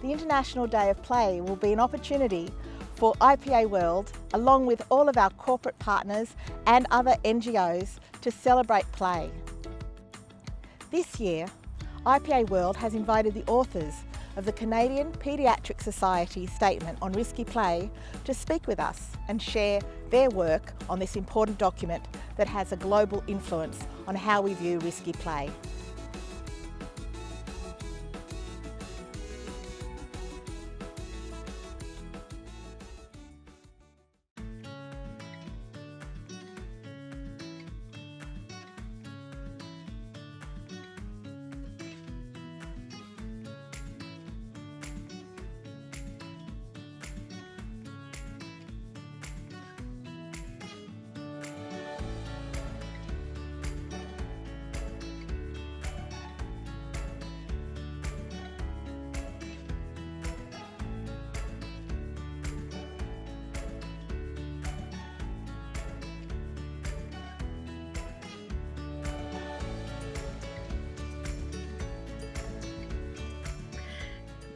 the International Day of Play will be an opportunity for IPA World, along with all of our corporate partners and other NGOs, to celebrate play. This year, IPA World has invited the authors of the Canadian Paediatric Society statement on risky play to speak with us and share their work on this important document that has a global influence on how we view risky play.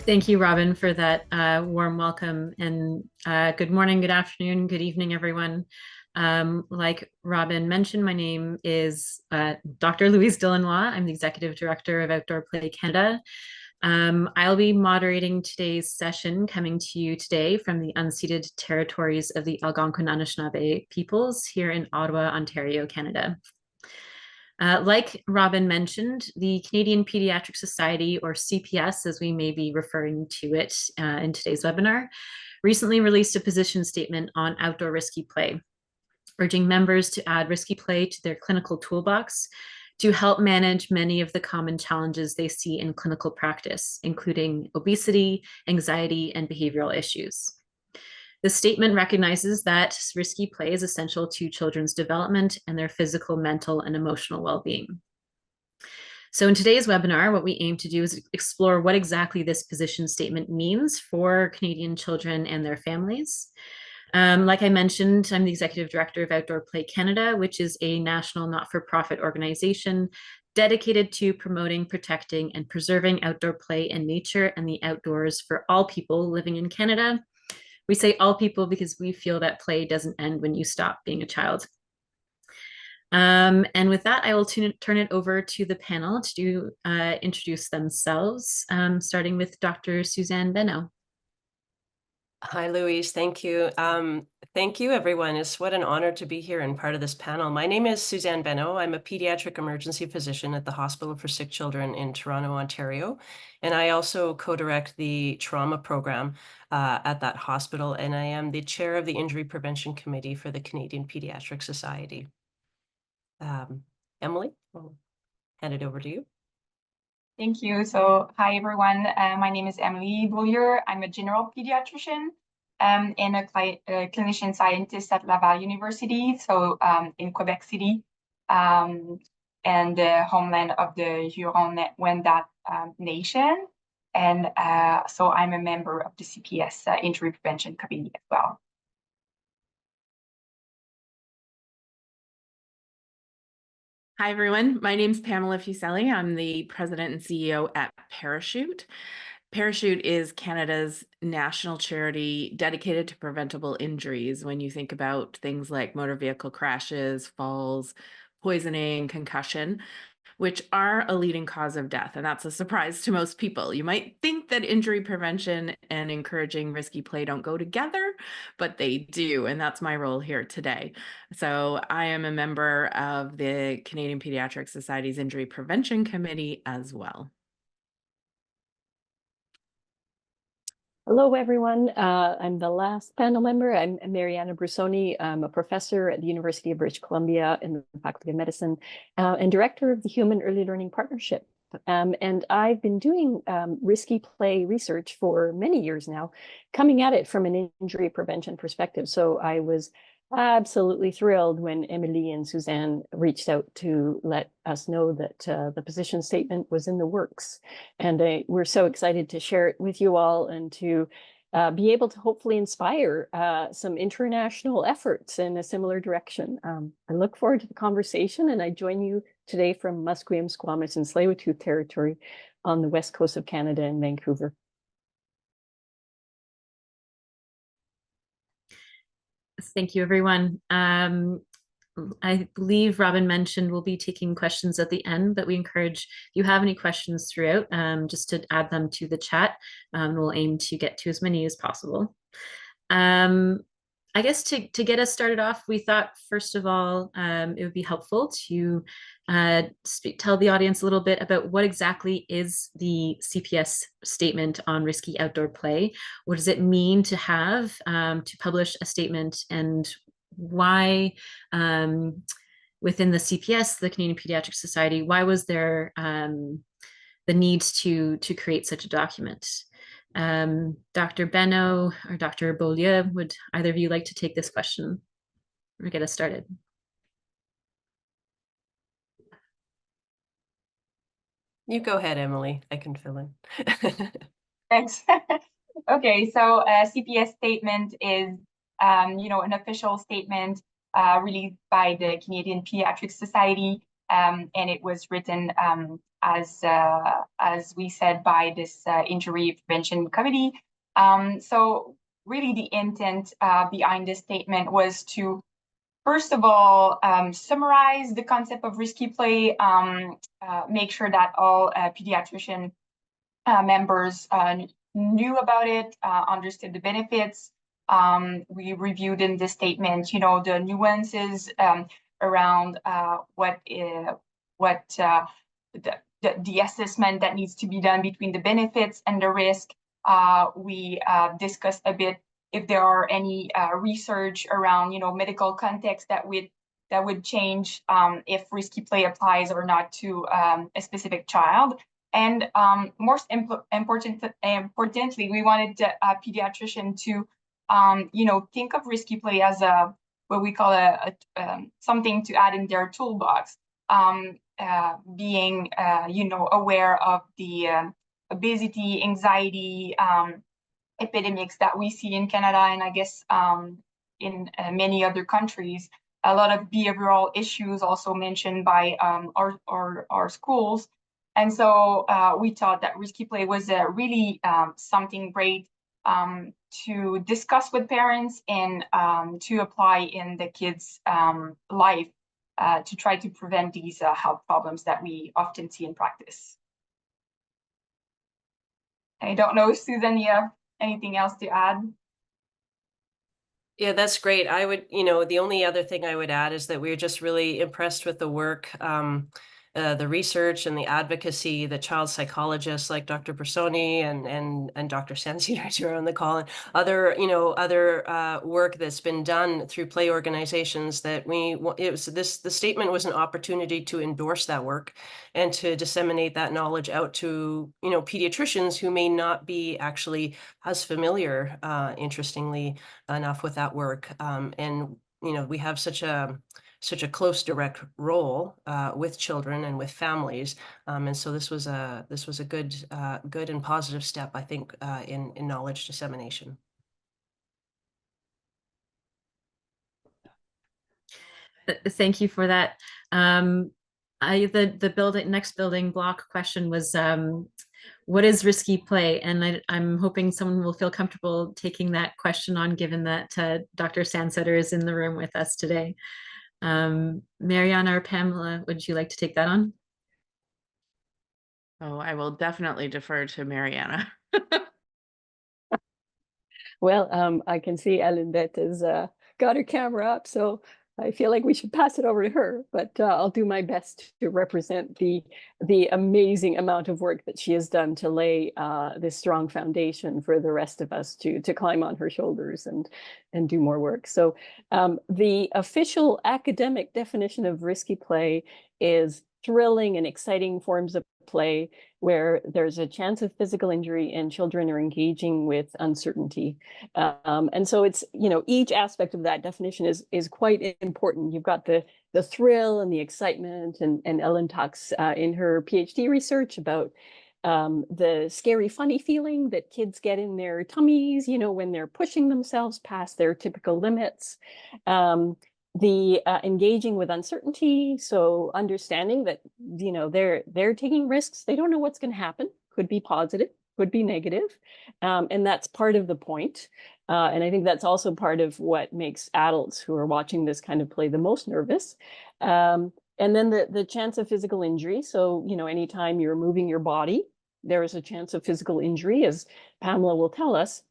Thank you, Robin, for that warm welcome. And good morning, good afternoon, good evening, everyone. Like Robin mentioned, my name is Dr. Louise de Lannoy. I'm the Executive Director of Outdoor Play Canada. I'll be moderating today's session, coming to you today from the unceded territories of the Algonquin Anishinaabe peoples here in Ottawa, Ontario, Canada. Like Robin mentioned, the Canadian Paediatric Society, or CPS as we may be referring to it in today's webinar, recently released a position statement on outdoor risky play, urging members to add risky play to their clinical toolbox to help manage many of the common challenges they see in clinical practice, including obesity, anxiety, and behavioral issues. The statement recognizes that risky play is essential to children's development and their physical, mental, and emotional well-being. So in today's webinar, what we aim to do is explore what exactly this position statement means for Canadian children and their families. Like I mentioned, I'm the Executive Director of Outdoor Play Canada, which is a national not-for-profit organization dedicated to promoting, protecting, and preserving outdoor play and nature and the outdoors for all people living in Canada. We say all people because we feel that play doesn't end when you stop being a child. And with that, I will turn it over to the panel to introduce themselves, starting with Dr. Suzanne Beno. Hi, Louise. Thank you. Thank you, everyone. It's what an honor to be here and part of this panel. My name is Suzanne Beno. I'm a pediatric emergency physician at the Hospital for Sick Children in Toronto, Ontario. And I also co-direct the trauma program at that hospital. And I am the chair of the Injury Prevention Committee for the Canadian Paediatric Society. Emilie, I'll hand it over to you. Thank you. So, hi everyone. My name is Emilie Beaulieu. I'm a general pediatrician and a clinician scientist at Laval University, so in Quebec City, and the homeland of the Huron-Wendat Nation. And so I'm a member of the CPS Injury Prevention Committee as well. Hi, everyone. My name is Pamela Fuselli. I'm the president and CEO at Parachute. Parachute is Canada's national charity dedicated to preventable injuries. When you think about things like motor vehicle crashes, falls, poisoning, concussion, which are a leading cause of death. And that's a surprise to most people. You might think that injury prevention and encouraging risky play don't go together, but they do. And that's my role here today. So I am a member of the Canadian Paediatric Society's Injury Prevention Committee as well. Hello, everyone. I'm the last panel member. I'm Mariana Brussoni. I'm a professor at the University of British Columbia in the Faculty of Medicine and director of the Human Early Learning Partnership. And I've been doing risky play research for many years now, coming at it from an injury prevention perspective. So I was absolutely thrilled when Emilie and Suzanne reached out to let us know that the position statement was in the works. And we're so excited to share it with you all and to be able to hopefully inspire some international efforts in a similar direction. I look forward to the conversation, and I join you today from Musqueam, Squamish, and Tsleil-Waututh territory on the west coast of Canada in Vancouver. Thank you, everyone. I believe Robin mentioned we'll be taking questions at the end, but we encourage, if you have any questions throughout, just to add them to the chat. We'll aim to get to as many as possible. I guess to get us started off, we thought, first of all, it would be helpful to tell the audience a little bit about what exactly is the CPS statement on risky outdoor play. What does it mean to have to publish a statement, and why within the CPS, the Canadian Paediatric Society, why was there the need to create such a document? Dr. Beno or Dr. Beaulieu, would either of you like to take this question or get us started? You go ahead, Emilie. I can fill in. Thanks. Okay, so a CPS statement is, an official statement released by the Canadian Paediatric Society, and it was written as we said, by this injury prevention committee. So really the intent behind this statement was to, first of all, summarize the concept of risky play, make sure that all pediatrician members knew about it, understood the benefits. We reviewed in this statement, the nuances around the assessment that needs to be done between the benefits and the risk. We discussed a bit if there are any research around, medical context that would change if risky play applies or not to a specific child. And most importantly, we wanted a pediatrician to, think of risky play as what we call something to add in their toolbox. Being, aware of the obesity, anxiety epidemics that we see in Canada, and I guess in many other countries. A lot of behavioral issues also mentioned by our schools. And so we thought that risky play was really something great to discuss with parents and to apply in the kids' life to try to prevent these health problems that we often see in practice. I don't know, Suzanne, you have anything else to add? Yeah, that's great. I would, the only other thing I would add is that we're just really impressed with the work, the research and the advocacy, the child psychologists like Dr. Brussoni and Dr. Sanchez who are on the call, and other work that's been done through play organizations. That the statement was an opportunity to endorse that work and to disseminate that knowledge out to pediatricians who may not be actually as familiar, interestingly enough, with that work. And we have such a close direct role with children and with families, and so this was a good and positive step, I think, in knowledge dissemination. Thank you for that. The next building block question was, what is risky play? And I'm hoping someone will feel comfortable taking that question on, given that Dr. Sandsetter is in the room with us today. Mariana or Pamela, would you like to take that on? Oh, I will definitely defer to Mariana. Well, I can see Elinette has got her camera up, so I feel like we should pass it over to her, but I'll do my best to represent the amazing amount of work that she has done to lay this strong foundation for the rest of us to climb on her shoulders and do more work. So the official academic definition of risky play is thrilling and exciting forms of play where there's a chance of physical injury and children are engaging with uncertainty. And so it's, each aspect of that definition is quite important. You've got the thrill and the excitement, and Ellen talks in her PhD research about the scary, funny feeling that kids get in their tummies, when they're pushing themselves past their typical limits. The engaging with uncertainty, so understanding that they're taking risks. They don't know what's going to happen. Could be positive, could be negative. And that's part of the point. And I think that's also part of what makes adults who are watching this kind of play the most nervous. And then the chance of physical injury. So, anytime you're moving your body, there is a chance of physical injury, as Pamela will tell us.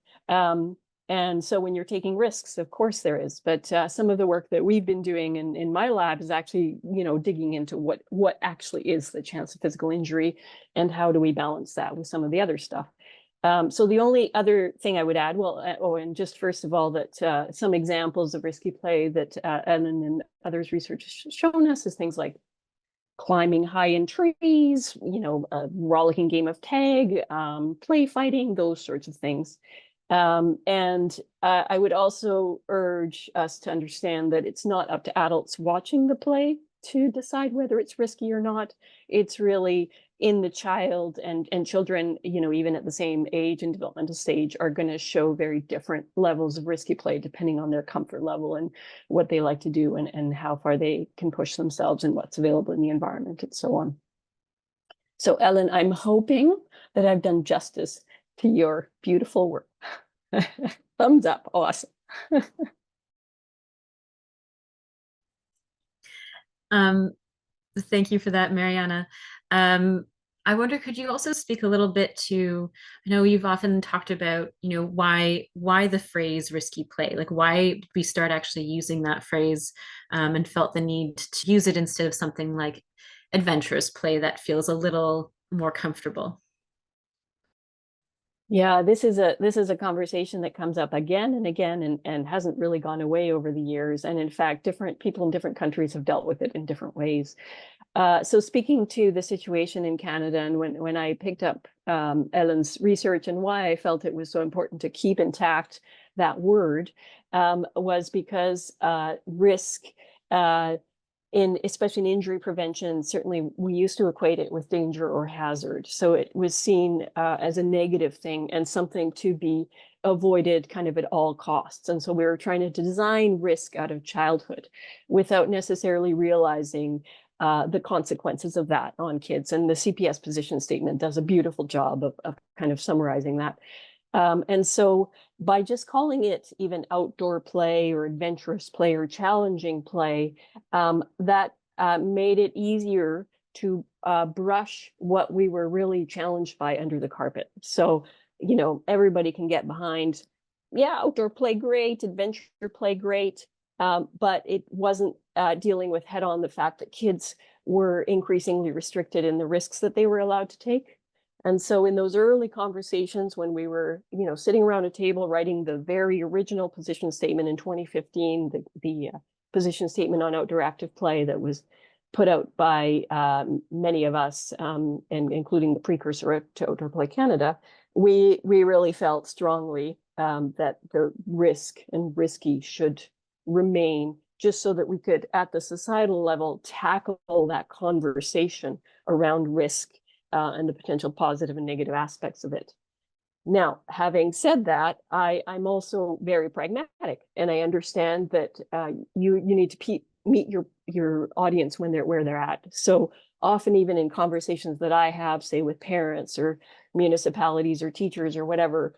And so when you're taking risks, of course there is. But some of the work that we've been doing in my lab is actually, digging into what actually is the chance of physical injury and how do we balance that with some of the other stuff. So the only other thing I would add, and just first of all, that some examples of risky play that Ellen and others' research has shown us is things like climbing high in trees, a rollicking game of tag, play fighting, those sorts of things. And I would also urge us to understand that it's not up to adults watching the play to decide whether it's risky or not. It's really in the child, and children, even at the same age and developmental stage, are going to show very different levels of risky play depending on their comfort level and what they like to do and how far they can push themselves and what's available in the environment and so on. So Ellen, I'm hoping that I've done justice to your beautiful work. Thumbs up. Awesome. Thank you for that, Mariana. I wonder, could you also speak a little bit to, I know you've often talked about, why the phrase risky play, like why did we start actually using that phrase and felt the need to use it instead of something like adventurous play that feels a little more comfortable? Yeah, this is a conversation that comes up again and again and hasn't really gone away over the years. And in fact, different people in different countries have dealt with it in different ways. So speaking to the situation in Canada, and when I picked up Ellen's research and why I felt it was so important to keep intact that word, was because risk, especially in injury prevention, certainly we used to equate it with danger or hazard. So it was seen as a negative thing and something to be avoided kind of at all costs. And so we were trying to design risk out of childhood without necessarily realizing the consequences of that on kids. And the CPS position statement does a beautiful job of kind of summarizing that. And so by just calling it even outdoor play or adventurous play or challenging play, that made it easier to brush what we were really challenged by under the carpet. So, everybody can get behind, yeah, outdoor play, great, adventure play, great. But it wasn't dealing with head on the fact that kids were increasingly restricted in the risks that they were allowed to take. And so in those early conversations when we were, sitting around a table writing the very original position statement in 2015, the position statement on outdoor active play that was put out by many of us, and including the precursor to Outdoor Play Canada, we really felt strongly that the risk and risky should remain, just so that we could, at the societal level, tackle that conversation around risk and the potential positive and negative aspects of it. Now, having said that, I'm also very pragmatic, and I understand that you need to meet your audience where they're at. So often, even in conversations that I have, say with parents or municipalities or teachers or whatever,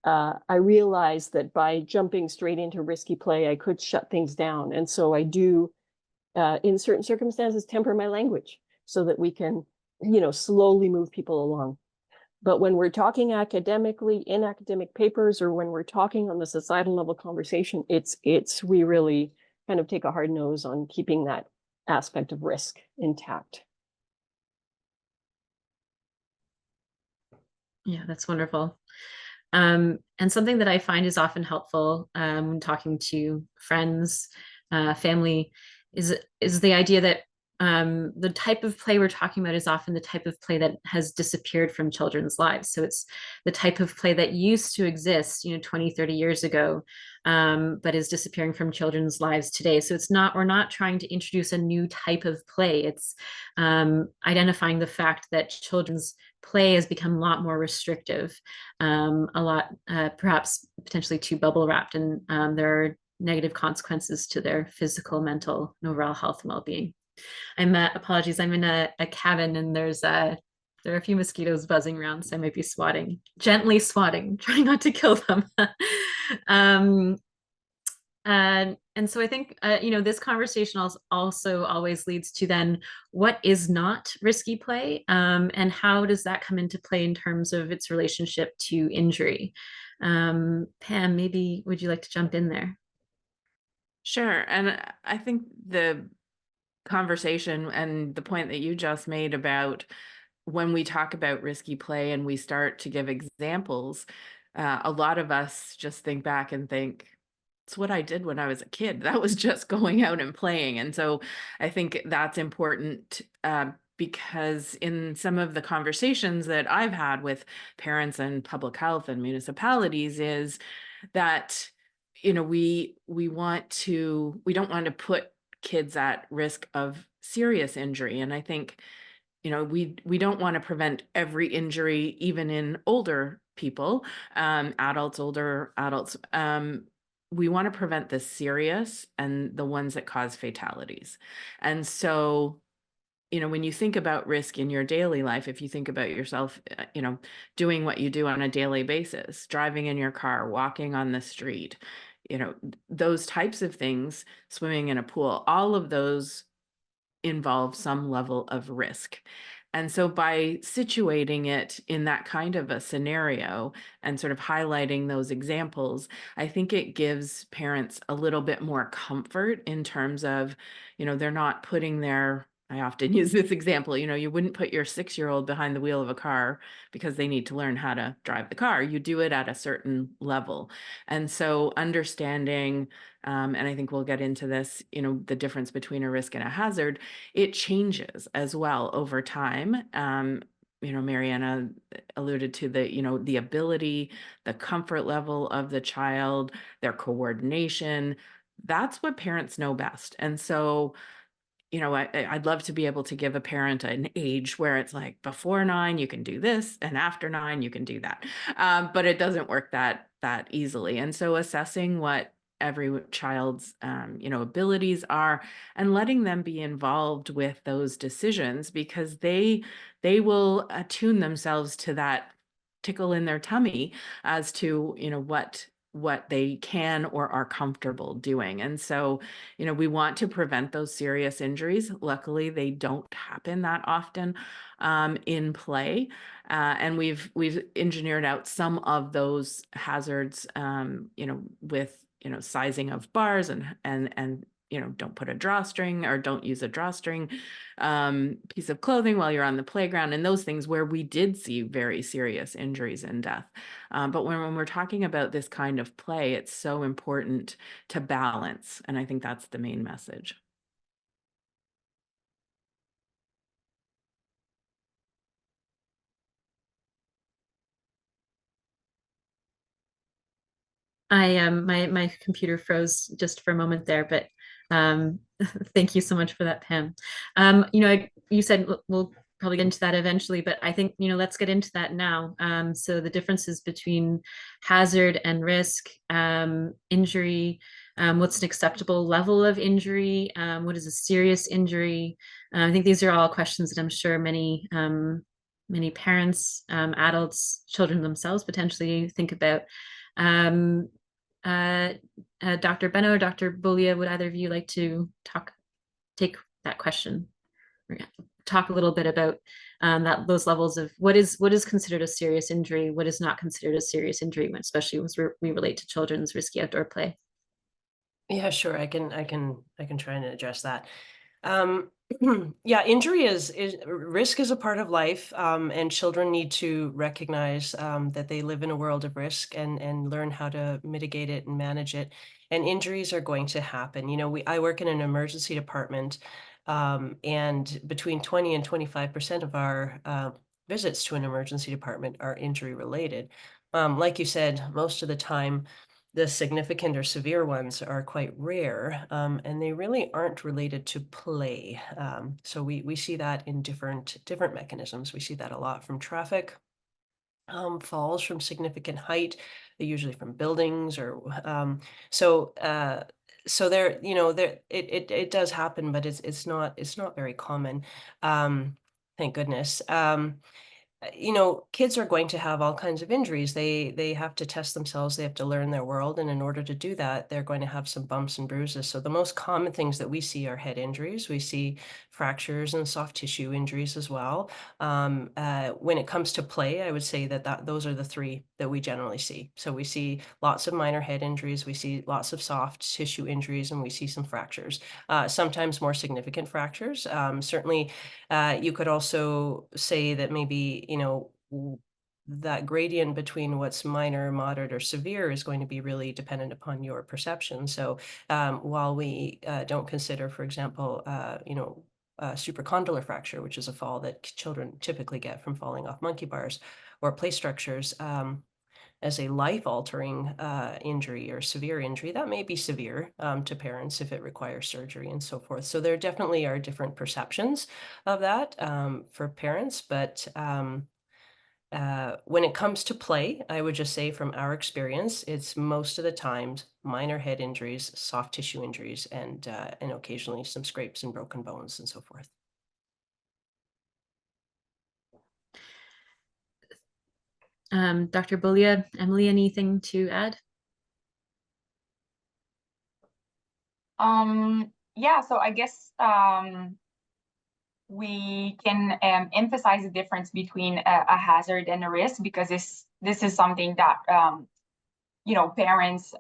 I realize that by jumping straight into risky play, I could shut things down. And so I do, in certain circumstances, temper my language so that we can, slowly move people along. But when we're talking academically in academic papers, or when we're talking on the societal level conversation, we really kind of take a hard nose on keeping that aspect of risk intact. Yeah, that's wonderful. And something that I find is often helpful when talking to friends, family, is the idea that the type of play we're talking about is often the type of play that has disappeared from children's lives. So it's the type of play that used to exist, 20, 30 years ago, but is disappearing from children's lives today. So we're not trying to introduce a new type of play. It's identifying the fact that children's play has become a lot more restrictive, a lot perhaps potentially too bubble wrapped, and there are negative consequences to their physical, mental, and overall health and well-being. Apologies, I'm in a cabin and there's There are a few mosquitoes buzzing around, so I might be gently swatting, trying not to kill them. And so I think, this conversation also always leads to then what is not risky play, and how does that come into play in terms of its relationship to injury? Pam, maybe would you like to jump in there? Sure. And I think the conversation and the point that you just made about when we talk about risky play and we start to give examples, a lot of us just think back and think, it's what I did when I was a kid. That was just going out and playing. And so I think that's important, because in some of the conversations that I've had with parents and public health and municipalities is that, we don't want to put kids at risk of serious injury. And I think, we don't want to prevent every injury, even in older people, older adults. We want to prevent the serious and the ones that cause fatalities. And so, when you think about risk in your daily life, if you think about yourself, doing what you do on a daily basis, driving in your car, walking on the street, those types of things, swimming in a pool, all of those involve some level of risk. And so by situating it in that kind of a scenario and sort of highlighting those examples, I think it gives parents a little bit more comfort in terms of, they're not putting I often use this example, you wouldn't put your 6-year-old behind the wheel of a car because they need to learn how to drive the car. You do it at a certain level. And so understanding, and I think we'll get into this, the difference between a risk and a hazard, it changes as well over time. Mariana alluded to the ability, the comfort level of the child, their coordination. That's what parents know best. And so, I'd love to be able to give a parent an age where it's like before 9, you can do this, and after 9, you can do that. But it doesn't work that easily. And so assessing what every child's, abilities are and letting them be involved with those decisions, because they will attune themselves to that tickle in their tummy as to, what they can or are comfortable doing. And so, we want to prevent those serious injuries. Luckily, they don't happen that often in play. And we've engineered out some of those hazards, with, sizing of bars and don't put a drawstring or don't use a drawstring piece of clothing while you're on the playground, and those things where we did see very serious injuries and death. But when we're talking about this kind of play, it's so important to balance. And I think that's the main message. My computer froze just for a moment there, but thank you so much for that, Pam. You said we'll probably get into that eventually, but I think, let's get into that now. So the differences between hazard and risk, injury, what's an acceptable level of injury, what is a serious injury? I think these are all questions that I'm sure many parents, adults, children themselves potentially think about. Dr. Beno or Dr. Beaulieu, would either of you like to take that question? Talk a little bit about those levels of what is considered a serious injury, what is not considered a serious injury, especially as we relate to children's risky outdoor play. Yeah, sure. I can try and address that. Yeah, injury is risk is a part of life, and children need to recognize that they live in a world of risk and learn how to mitigate it and manage it. And injuries are going to happen. I work in an emergency department, and between 20 and 25% of our visits to an emergency department are injury related. Like you said, most of the time, the significant or severe ones are quite rare, and they really aren't related to play. So we see that in different mechanisms. We see that a lot from traffic, falls from significant height, usually from buildings, or so there, it does happen, but it's not very common. Thank goodness. you know, kids are going to have all kinds of injuries. They have to test themselves, they have to learn their world, and in order to do that, they're going to have some bumps and bruises. So the most common things that we see are head injuries. We see fractures and soft tissue injuries as well. When it comes to play, I would say that those are the three that we generally see. So we see lots of minor head injuries, we see lots of soft tissue injuries, and we see some fractures. Sometimes more significant fractures. Certainly, you could also say that maybe, you know, that gradient between what's minor, moderate, or severe is going to be really dependent upon your perception. So while we don't consider, for example, you know, supracondylar fracture, which is a fall that children typically get from falling off monkey bars or play structures, as a life-altering injury or severe injury, that may be severe to parents if it requires surgery and so forth. So there definitely are different perceptions of that for parents, but when it comes to play, I would just say from our experience, it's most of the times minor head injuries, soft tissue injuries, and occasionally some scrapes and broken bones and so forth. Dr. Beaulieu, Emilie, anything to add? Yeah, so I guess we can emphasize the difference between a hazard and a risk, because this is something that you know, parents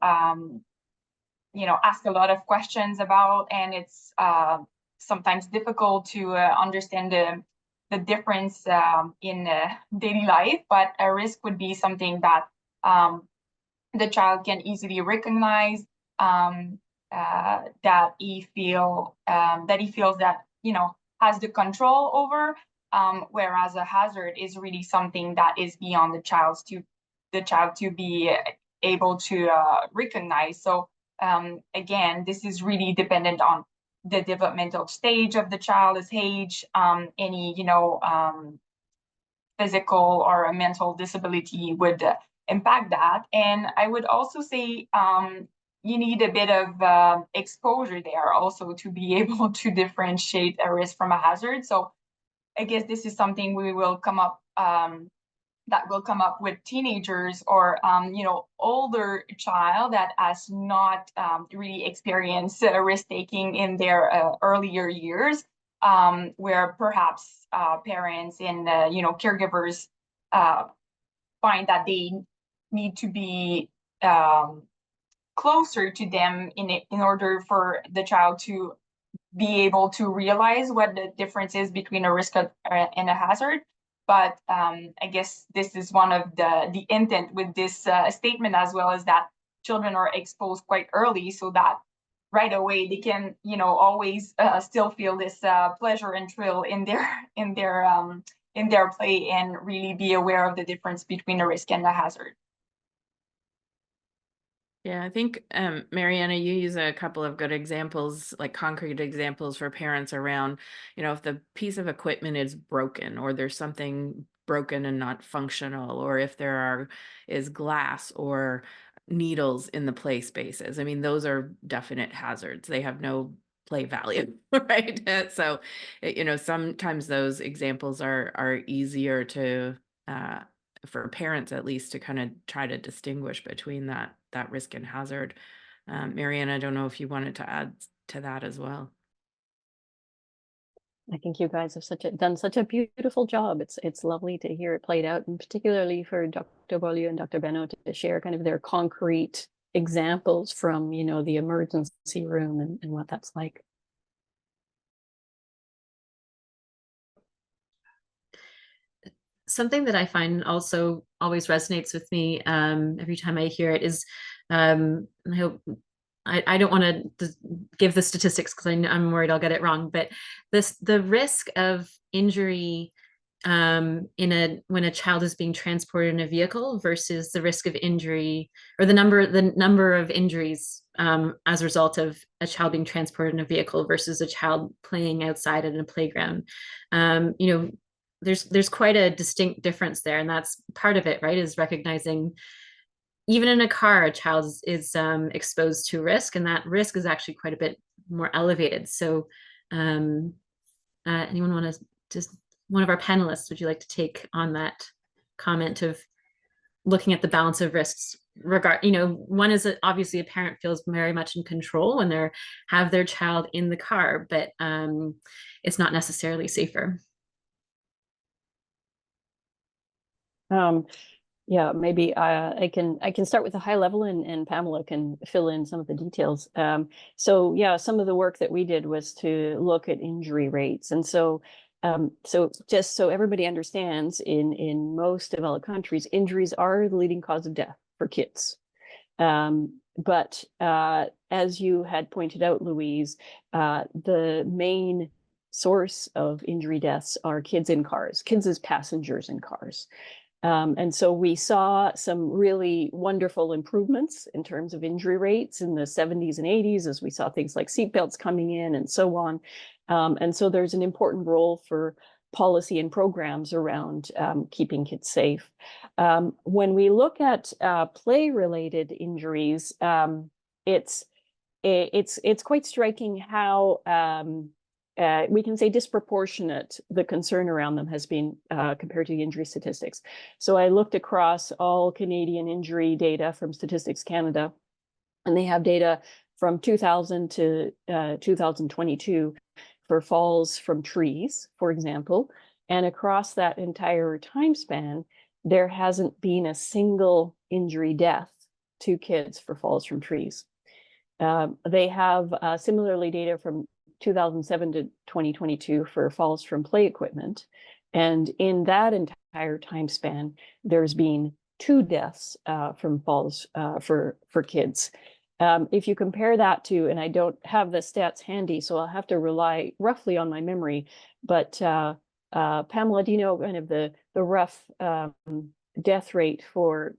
you know, ask a lot of questions about, and it's sometimes difficult to understand the difference in daily life. But a risk would be something that the child can easily recognize, that he feels that, you know, has the control over, whereas a hazard is really something that is beyond the child to be able to recognize. So again, this is really dependent on the developmental stage of the child, his age, any, you know, physical or a mental disability would impact that. And I would also say you need a bit of exposure there also to be able to differentiate a risk from a hazard. So I guess this is something we will come up that will come up with teenagers or you know, older child that has not really experienced risk taking in their earlier years, where perhaps parents and you know, caregivers find that they need to be closer to them in order for the child to be able to realize what the difference is between a risk and a hazard. But I guess this is one of the intent with this statement, as well as that children are exposed quite early, so that right away they can, you know, always still feel this pleasure and thrill in their play, and really be aware of the difference between a risk and a hazard. Yeah, I think, Mariana, you use a couple of good examples, like concrete examples for parents around, you know, if the piece of equipment is broken, or there's something broken and not functional, or if is glass or needles in the play spaces. I mean, those are definite hazards. They have no play value, right? So, you know, sometimes those examples are easier to, for parents at least, to kind of try to distinguish between that risk and hazard. Mariana, I don't know if you wanted to add to that as well. I think you guys have done such a beautiful job. It's lovely to hear it played out, and particularly for Dr. Beaulieu and Dr. Beno to share kind of their concrete examples from, you know, the emergency room and what that's like. Something that I find also always resonates with me every time I hear it is, I hope I don't want to give the statistics because I'm worried I'll get it wrong, but the risk of injury when a child is being transported in a vehicle versus the risk of injury, or the number of injuries as a result of a child being transported in a vehicle versus a child playing outside in a playground. You know, there's quite a distinct difference there, and that's part of it, right? Is recognizing even in a car, a child is exposed to risk, and that risk is actually quite a bit more elevated. So anyone want to just one of our panelists, would you like to take on that comment of looking at the balance of risks? One is that obviously a parent feels very much in control when they have their child in the car, but it's not necessarily safer. Yeah, maybe I can start with a high level, and Pamela can fill in some of the details. So yeah, some of the work that we did was to look at injury rates, and so just so everybody understands, in most developed countries, injuries are the leading cause of death for kids. But as you had pointed out, Louise, the main source of injury deaths are kids in cars, kids as passengers in cars. And so we saw some really wonderful improvements in terms of injury rates in the 70s and 80s, as we saw things like seatbelts coming in and so on. And so there's an important role for policy and programs around keeping kids safe. When we look at play-related injuries, it's quite striking how we can say disproportionate the concern around them has been compared to the injury statistics. So I looked across all Canadian injury data from Statistics Canada, and they have data from 2000 to 2022 for falls from trees, for example. And across that entire time span, there hasn't been a single injury death to kids for falls from trees. They have similarly data from 2007 to 2022 for falls from play equipment. And in that entire time span, there's been 2 deaths from falls for kids. If you compare that to, and I don't have the stats handy, so I'll have to rely roughly on my memory, but Pamela, do you know kind of the rough death rate for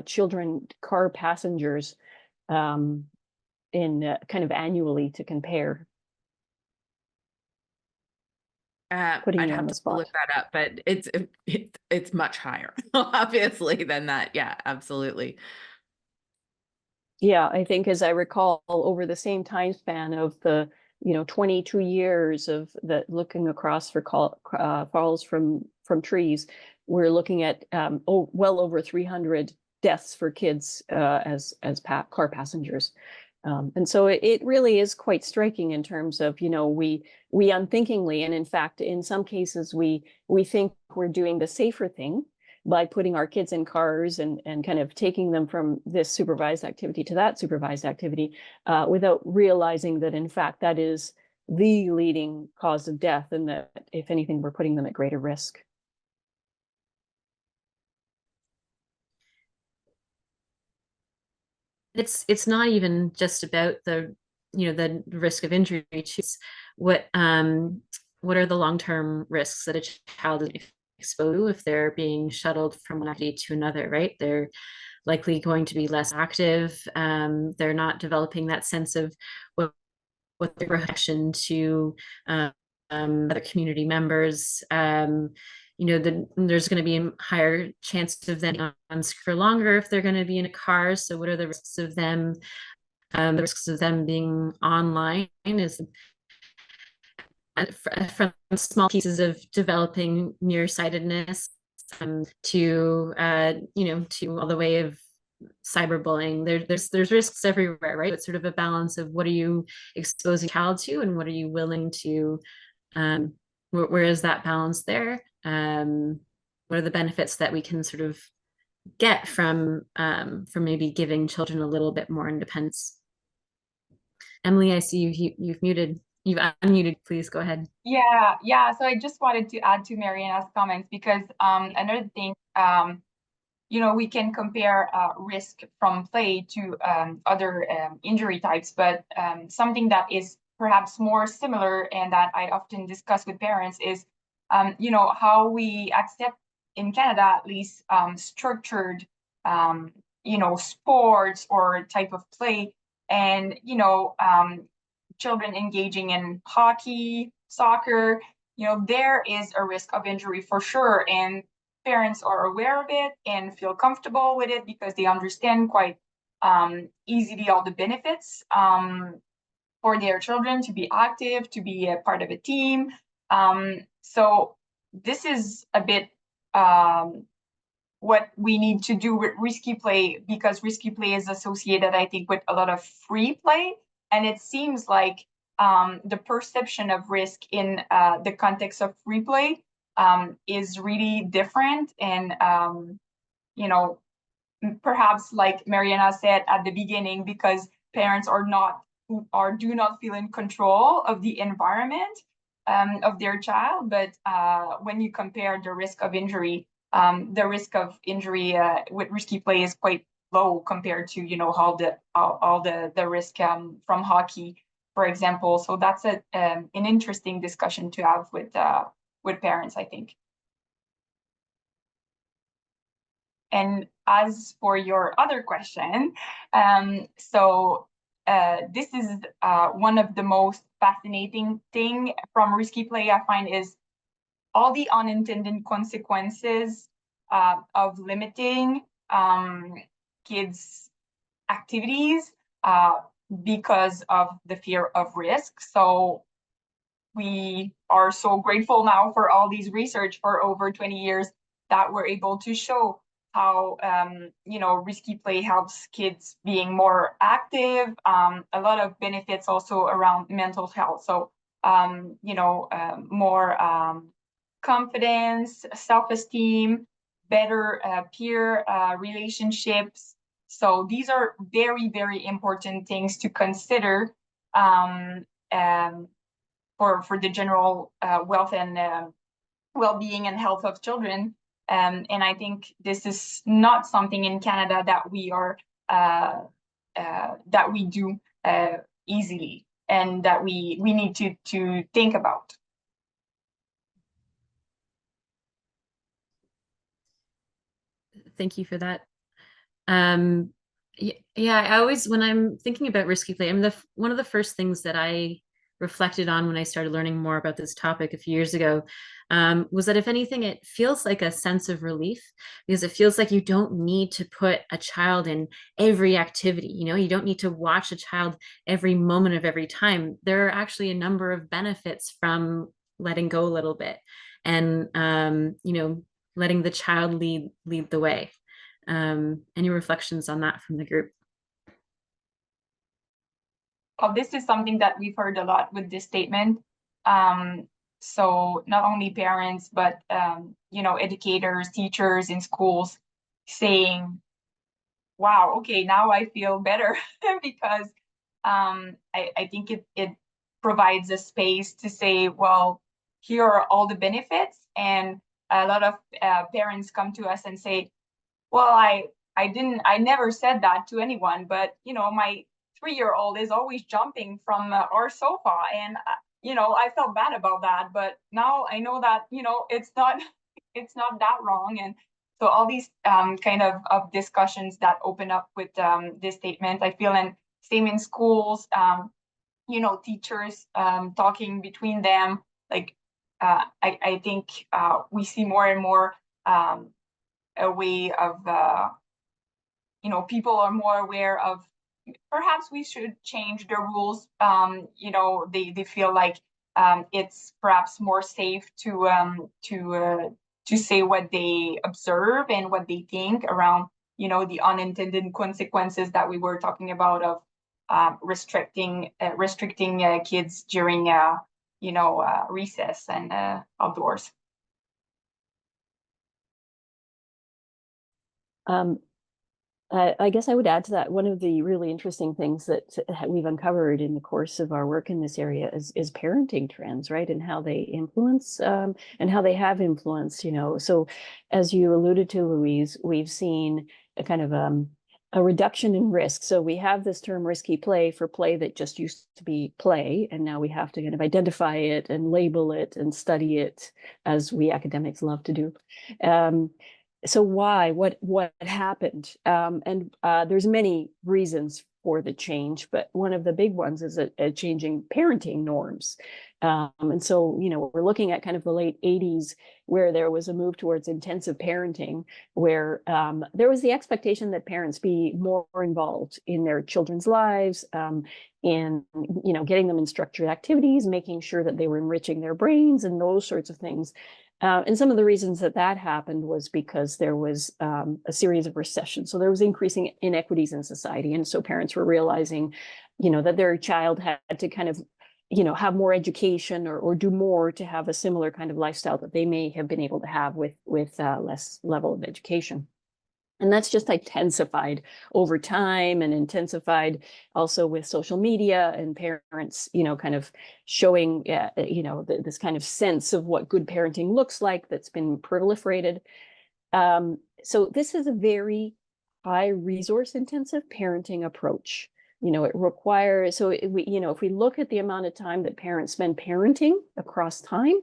children car passengers in kind of annually to compare? I'd have to look that up, but it's much higher, obviously, than that. Yeah, absolutely. Yeah, I think, as I recall, over the same time span of the 22 years of that, looking across for falls from trees, we're looking at well over 300 deaths for kids as car passengers. And so it really is quite striking in terms of, we unthinkingly, and in fact, in some cases, we think we're doing the safer thing by putting our kids in cars and kind of taking them from this supervised activity to that supervised activity without realizing that, in fact, that is the leading cause of death, and that, if anything, we're putting them at greater risk. It's not even just about the risk of injury. It's what are the long-term risks that a child is exposed to if they're being shuttled from one activity to another, right? They're likely going to be less active. They're not developing that sense of what their protection to other community members. There's going to be a higher chance of them on for longer if they're going to be in a car. So what are the risks of them? The risks of them being online is from small pieces of developing nearsightedness to all the way of cyberbullying. There's risks everywhere, right? It's sort of a balance of what are you exposing a child to, and what are you willing to where is that balance there? What are the benefits that we can sort of get from maybe giving children a little bit more independence? Emilie, I see you've unmuted. Please go ahead. Yeah. So I just wanted to add to Mariana's comments, because another thing, we can compare risk from play to other injury types, but something that is perhaps more similar, and that I often discuss with parents, is how we accept, in Canada at least, structured sports or type of play, and children engaging in hockey, soccer, there is a risk of injury for sure, and parents are aware of it and feel comfortable with it because they understand quite easily all the benefits for their children to be active, to be a part of a team. So this is a bit what we need to do with risky play, because risky play is associated, I think, with a lot of free play. And it seems like the perception of risk in the context of free play is really different. And, you know, perhaps like Mariana said at the beginning, because parents are not or do not feel in control of the environment of their child. But when you compare the risk of injury, with risky play is quite low compared to, you know, all the risk from hockey, for example. So that's an interesting discussion to have with parents, I think. And as for your other question, this is one of the most fascinating thing from risky play, I find, is all the unintended consequences of limiting kids' activities because of the fear of risk. So we are so grateful now for all these research for over 20 years that we're able to show how you know, risky play helps kids being more active, a lot of benefits also around mental health. So you know, more confidence, self-esteem, better peer relationships. So these are very, very important things to consider for the general wealth and well-being and health of children. And I think this is not something in Canada that we do easily, and that we need to think about. Thank you for that. Yeah, I always, when I'm thinking about risky play, I mean, one of the first things that I reflected on when I started learning more about this topic a few years ago was that, if anything, it feels like a sense of relief, because it feels like you don't need to put a child in every activity. You know, you don't need to watch a child every moment of every time. There are actually a number of benefits from letting go a little bit, and you know, letting the child lead the way. Any reflections on that from the group? Oh, this is something that we've heard a lot with this statement. So not only parents, but you know, educators, teachers in schools saying, wow, okay, now I feel better because I think it provides a space to say, well, here are all the benefits. And a lot of parents come to us and say, well, I never said that to anyone, but you know, my 3-year-old is always jumping from our sofa, and you know, I felt bad about that, but now I know that, you know, it's not that wrong. And so all these kind of discussions that open up with this statement, I feel, and same in schools, you know, teachers talking between them, like I think we see more and more a way of you know, people are more aware of, perhaps we should change the rules. You know, they feel like it's perhaps more safe to say what they observe and what they think around, you know, the unintended consequences that we were talking about of restricting kids during you know, recess and outdoors. I guess I would add to that, one of the really interesting things that we've uncovered in the course of our work in this area is parenting trends, right? And how they influence and how they have influenced, you know. So as you alluded to, Louise, we've seen a kind of a reduction in risk. So we have this term risky play for play that just used to be play, and now we have to kind of identify it and label it and study it, as we academics love to do. So why? What happened? And there's many reasons for the change, but one of the big ones is a changing parenting norms. And so, you know, we're looking at kind of the late 80s, where there was a move towards intensive parenting, where there was the expectation that parents be more involved in their children's lives, in, you know, getting them in structured activities, making sure that they were enriching their brains and those sorts of things. And some of the reasons that happened was because there was a series of recessions. So there was increasing inequities in society. And so parents were realizing, that their child had to kind of, have more education or do more to have a similar kind of lifestyle that they may have been able to have with less level of education. And that's just intensified over time and intensified also with social media and parents, kind of showing, this kind of sense of what good parenting looks like that's been proliferated. So this is a very high resource intensive parenting approach. It requires, so if we look at the amount of time that parents spend parenting across time,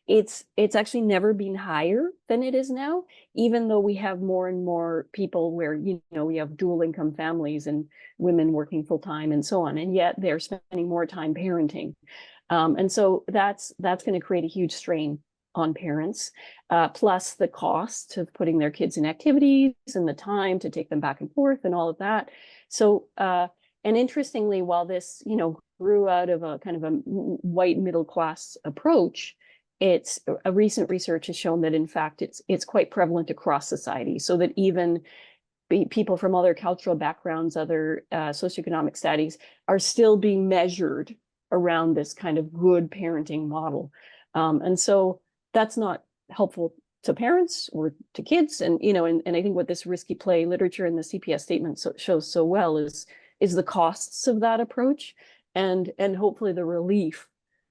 it's actually never been higher than it is now, even though we have more and more people where, we have dual income families and women working full time and so on, and yet they're spending more time parenting. And so that's going to create a huge strain on parents, plus the cost of putting their kids in activities and the time to take them back and forth and all of that. So, and interestingly, while this, grew out of a kind of a white middle class approach, it's a recent research has shown that in fact it's quite prevalent across society, so that even people from other cultural backgrounds, other socioeconomic studies are still being measured around this kind of good parenting model. And so that's not helpful to parents or to kids. And, and I think what this risky play literature and the CPS statement shows so well is the costs of that approach, and hopefully the relief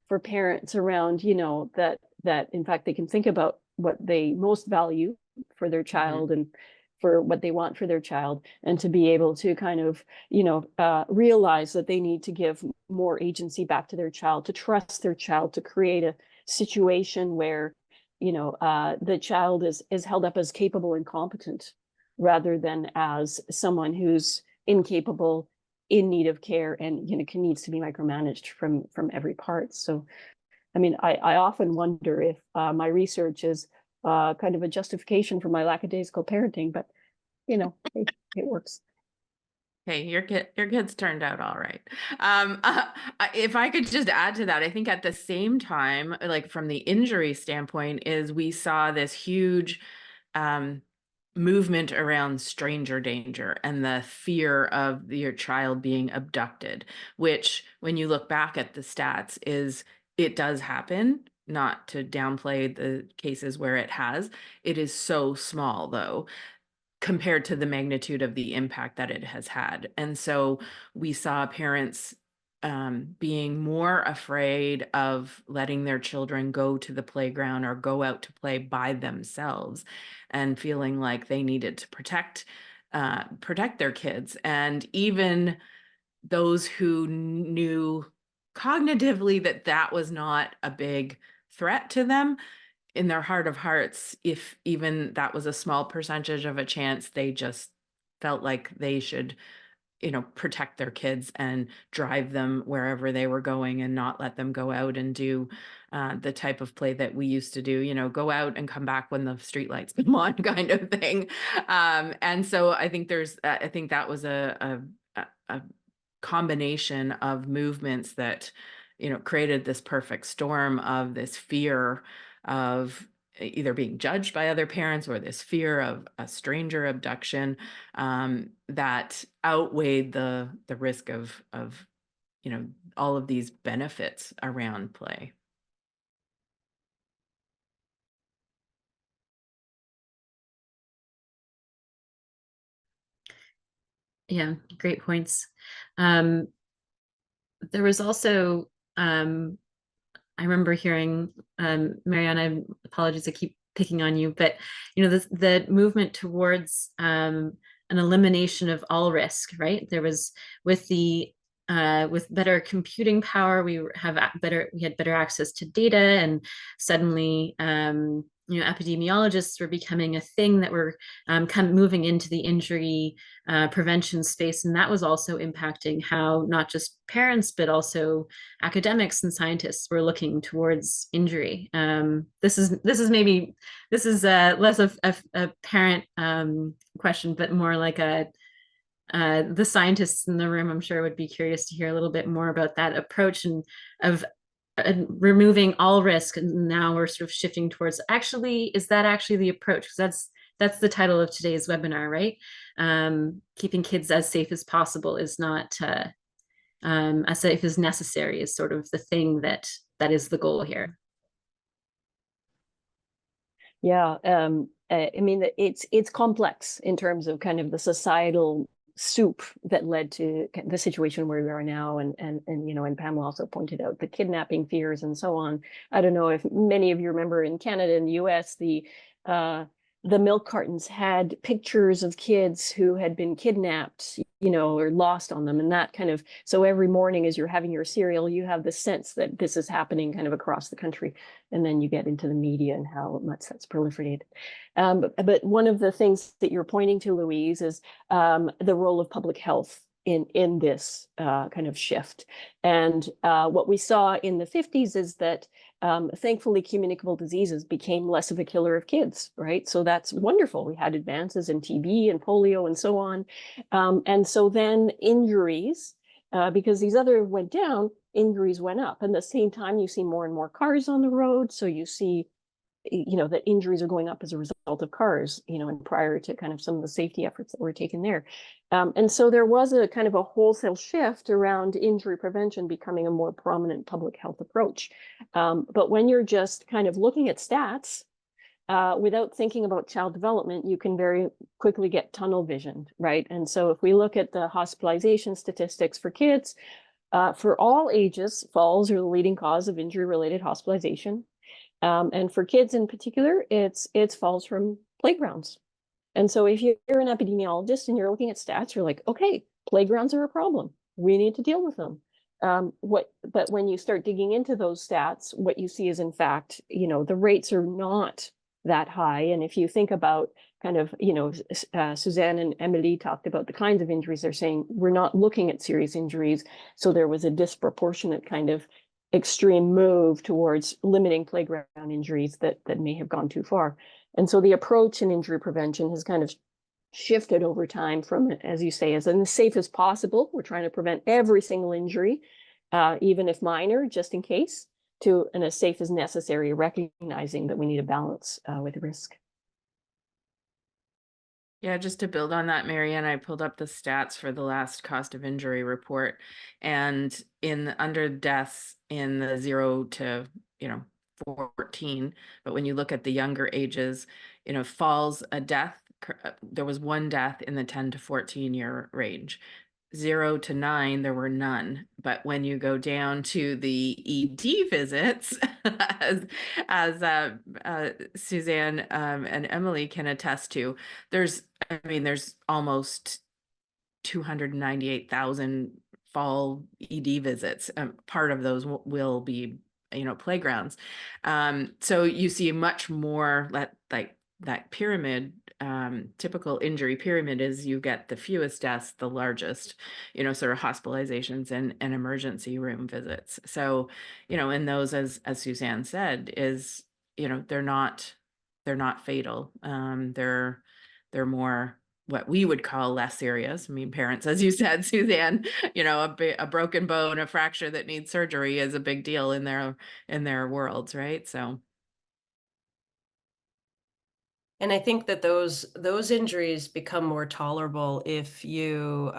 for parents around, that in fact they can think about what they most value for their child and for what they want for their child, and to be able to kind of, realize that they need to give more agency back to their child, to trust their child, to create a situation where, the child is held up as capable and competent rather than as someone who's incapable, in need of care, and needs to be micromanaged from every part. So I mean, I often wonder if my research is kind of a justification for my lackadaisical parenting, but it works. Hey, your kids turned out all right. If I could just add to that, I think at the same time, like from the injury standpoint, is we saw this huge movement around stranger danger and the fear of your child being abducted, which when you look back at the stats is it does happen, not to downplay the cases where it has. It is so small though, compared to the magnitude of the impact that it has had. And so we saw parents being more afraid of letting their children go to the playground or go out to play by themselves, and feeling like they needed to protect their kids. And even those who knew cognitively that was not a big threat to them, in their heart of hearts, if even that was a small percentage of a chance, they just felt like they should, protect their kids and drive them wherever they were going and not let them go out and do the type of play that we used to do, go out and come back when the streetlights come on kind of thing. And so I think I think that was a combination of movements that, created this perfect storm of this fear of either being judged by other parents or this fear of a stranger abduction that outweighed the risk of all of these benefits around play. Yeah, great points. There was also I remember hearing, Mariana, apologies, I keep picking on you, but the movement towards an elimination of all risk, right? There was with better computing power, we had better access to data, and suddenly epidemiologists were becoming a thing that were kind of moving into the injury prevention space, and that was also impacting how not just parents but also academics and scientists were looking towards injury. This is less of a parent question, but more like the scientists in the room, I'm sure, would be curious to hear a little bit more about that approach and of removing all risk, and now we're sort of shifting towards actually, is that actually the approach? Because that's the title of today's webinar, right? Keeping kids as safe as possible is not as safe as necessary is sort of the thing that is the goal here. Yeah, I mean, it's complex in terms of kind of the societal soup that led to the situation where we are now, and you know, and Pamela also pointed out the kidnapping fears and so on. I don't know if many of you remember in Canada and the US, the milk cartons had pictures of kids who had been kidnapped, you know, or lost on them, and that kind of, so every morning as you're having your cereal, you have the sense that this is happening kind of across the country. And then you get into the media and how much that's proliferated. But one of the things that you're pointing to, Louise, is the role of public health in this kind of shift. And what we saw in the 50s is that thankfully communicable diseases became less of a killer of kids, right? So that's wonderful. We had advances in TB and polio and so on. And so then injuries, because these other went down, injuries went up. And at the same time, you see more and more cars on the road. So you see, you know, that injuries are going up as a result of cars, you know, and prior to kind of some of the safety efforts that were taken there. And so there was a kind of a wholesale shift around injury prevention becoming a more prominent public health approach. But when you're just kind of looking at stats, without thinking about child development, you can very quickly get tunnel visioned, right? And so if we look at the hospitalization statistics for kids, for all ages, falls are the leading cause of injury-related hospitalization. And for kids in particular, it's falls from playgrounds. And so if you're an epidemiologist and you're looking at stats, you're like, okay, playgrounds are a problem. We need to deal with them. But when you start digging into those stats, what you see is, in fact, you know, the rates are not that high. And if you think about kind of, you know, Suzanne and Emilie talked about the kinds of injuries, they're saying we're not looking at serious injuries. So there was a disproportionate kind of extreme move towards limiting playground injuries that may have gone too far. And so the approach in injury prevention has kind of shifted over time from, as you say, as safe as possible. We're trying to prevent every single injury, even if minor, just in case, to an as safe as necessary, recognizing that we need a balance with risk. Yeah, just to build on that, Marianne, I pulled up the stats for the last cost of injury report, and under deaths in the 0 to 14, but when you look at the younger ages, falls, a death, there was one death in the 10 to 14 year range. 0 to 9, there were none. But when you go down to the ED visits, as Suzanne and Emilie can attest to, there's almost 298,000 fall ED visits. Part of those will be, playgrounds. So you see much more that pyramid. Typical injury pyramid is you get the fewest deaths, the largest, sort of hospitalizations and emergency room visits. So, in those, as Suzanne said, is, they're not fatal. They're more what we would call less serious. I mean, parents, as you said, Suzanne, a broken bone, a fracture that needs surgery is a big deal in their worlds, right? So. And I think that those injuries become more tolerable if you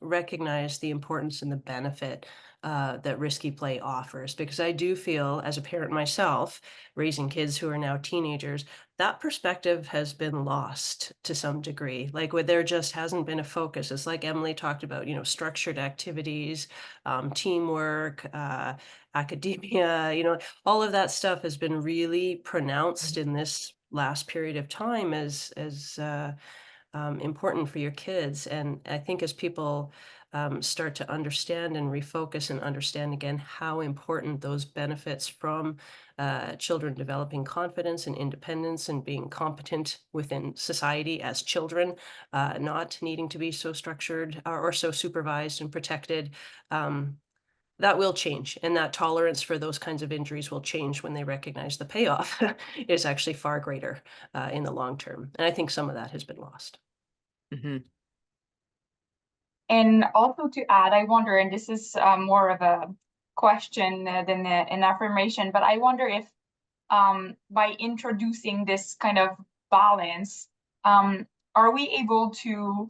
recognize the importance and the benefit that risky play offers. Because I do feel, as a parent myself, raising kids who are now teenagers, that perspective has been lost to some degree. Like, where there just hasn't been a focus. It's like Emilie talked about, structured activities, teamwork, academia, all of that stuff has been really pronounced in this last period of time as important for your kids. And I think as people start to understand and refocus and understand again how important those benefits from children developing confidence and independence and being competent within society as children, not needing to be so structured or so supervised and protected, that will change. And that tolerance for those kinds of injuries will change when they recognize the payoff is actually far greater in the long term. And I think some of that has been lost. Mm-hmm. And also to add, I wonder, and this is more of a question than an affirmation, but I wonder if by introducing this kind of balance, are we able to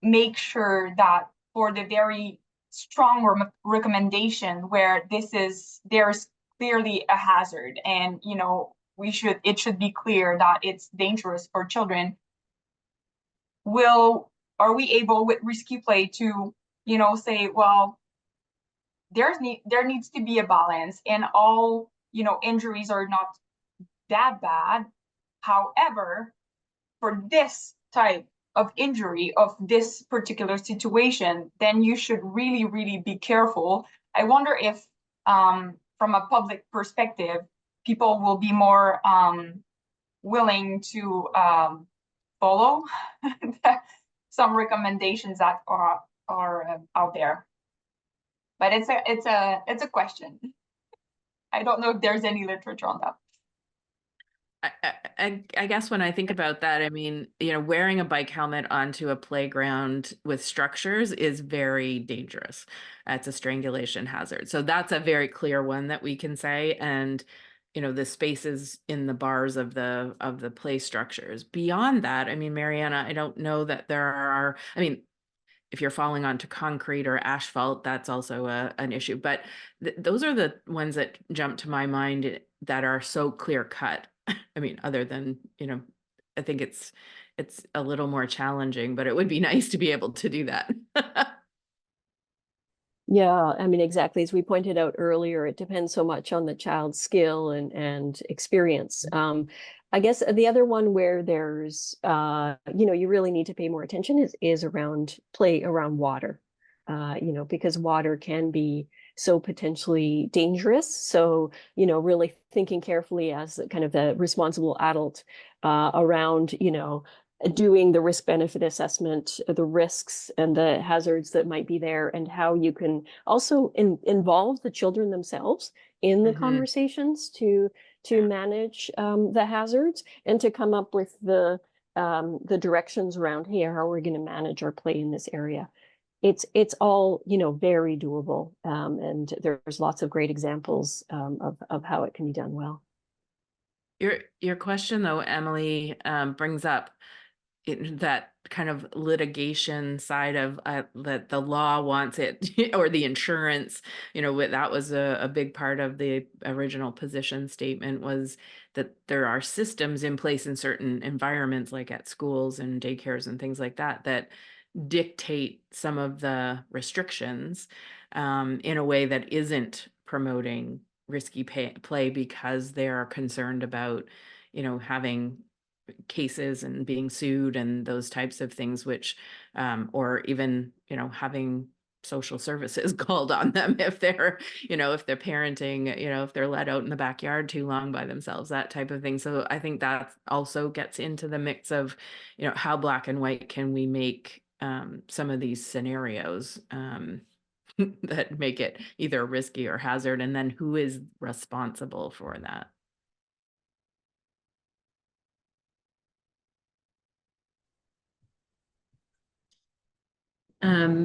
make sure that for the very strong recommendation where there's clearly a hazard, and it should be clear that it's dangerous for children, are we able with risky play to say, well, there needs to be a balance, and all injuries are not that bad. However, for this type of injury of this particular situation, then you should really, really be careful. I wonder if from a public perspective, people will be more willing to follow some recommendations that are out there. But it's a question. I don't know if there's any literature on that. I guess when I think about that, I mean, wearing a bike helmet onto a playground with structures is very dangerous. It's a strangulation hazard. So that's a very clear one that we can say. And, the spaces in the bars of the play structures. Beyond that, I mean, Mariana, I don't know that there are, I mean, if you're falling onto concrete or asphalt, that's also an issue. But those are the ones that jump to my mind that are so clear cut. I mean, other than, I think it's a little more challenging, but it would be nice to be able to do that. Yeah, I mean, exactly. As we pointed out earlier, it depends so much on the child's skill and experience. I guess the other one where there's, you really need to pay more attention is around play around water, because water can be so potentially dangerous. So, really thinking carefully as kind of the responsible adult around, doing the risk-benefit assessment, the risks and the hazards that might be there, and how you can also involve the children themselves in the conversations to manage the hazards, and to come up with the directions around, hey, how are we going to manage our play in this area? It's all, very doable, and there's lots of great examples of how it can be done well. Your question, though, Emilie, brings up that kind of litigation side of that the law wants it, or the insurance, that was a big part of the original position statement, was that there are systems in place in certain environments, like at schools and daycares and things like that, that dictate some of the restrictions in a way that isn't promoting risky play, because they're concerned about, having cases and being sued and those types of things, which or even having social services called on them if they're if they're parenting, if they're let out in the backyard too long by themselves, that type of thing. So I think that also gets into the mix of how black and white can we make some of these scenarios that make it either risky or hazard, and then who is responsible for that.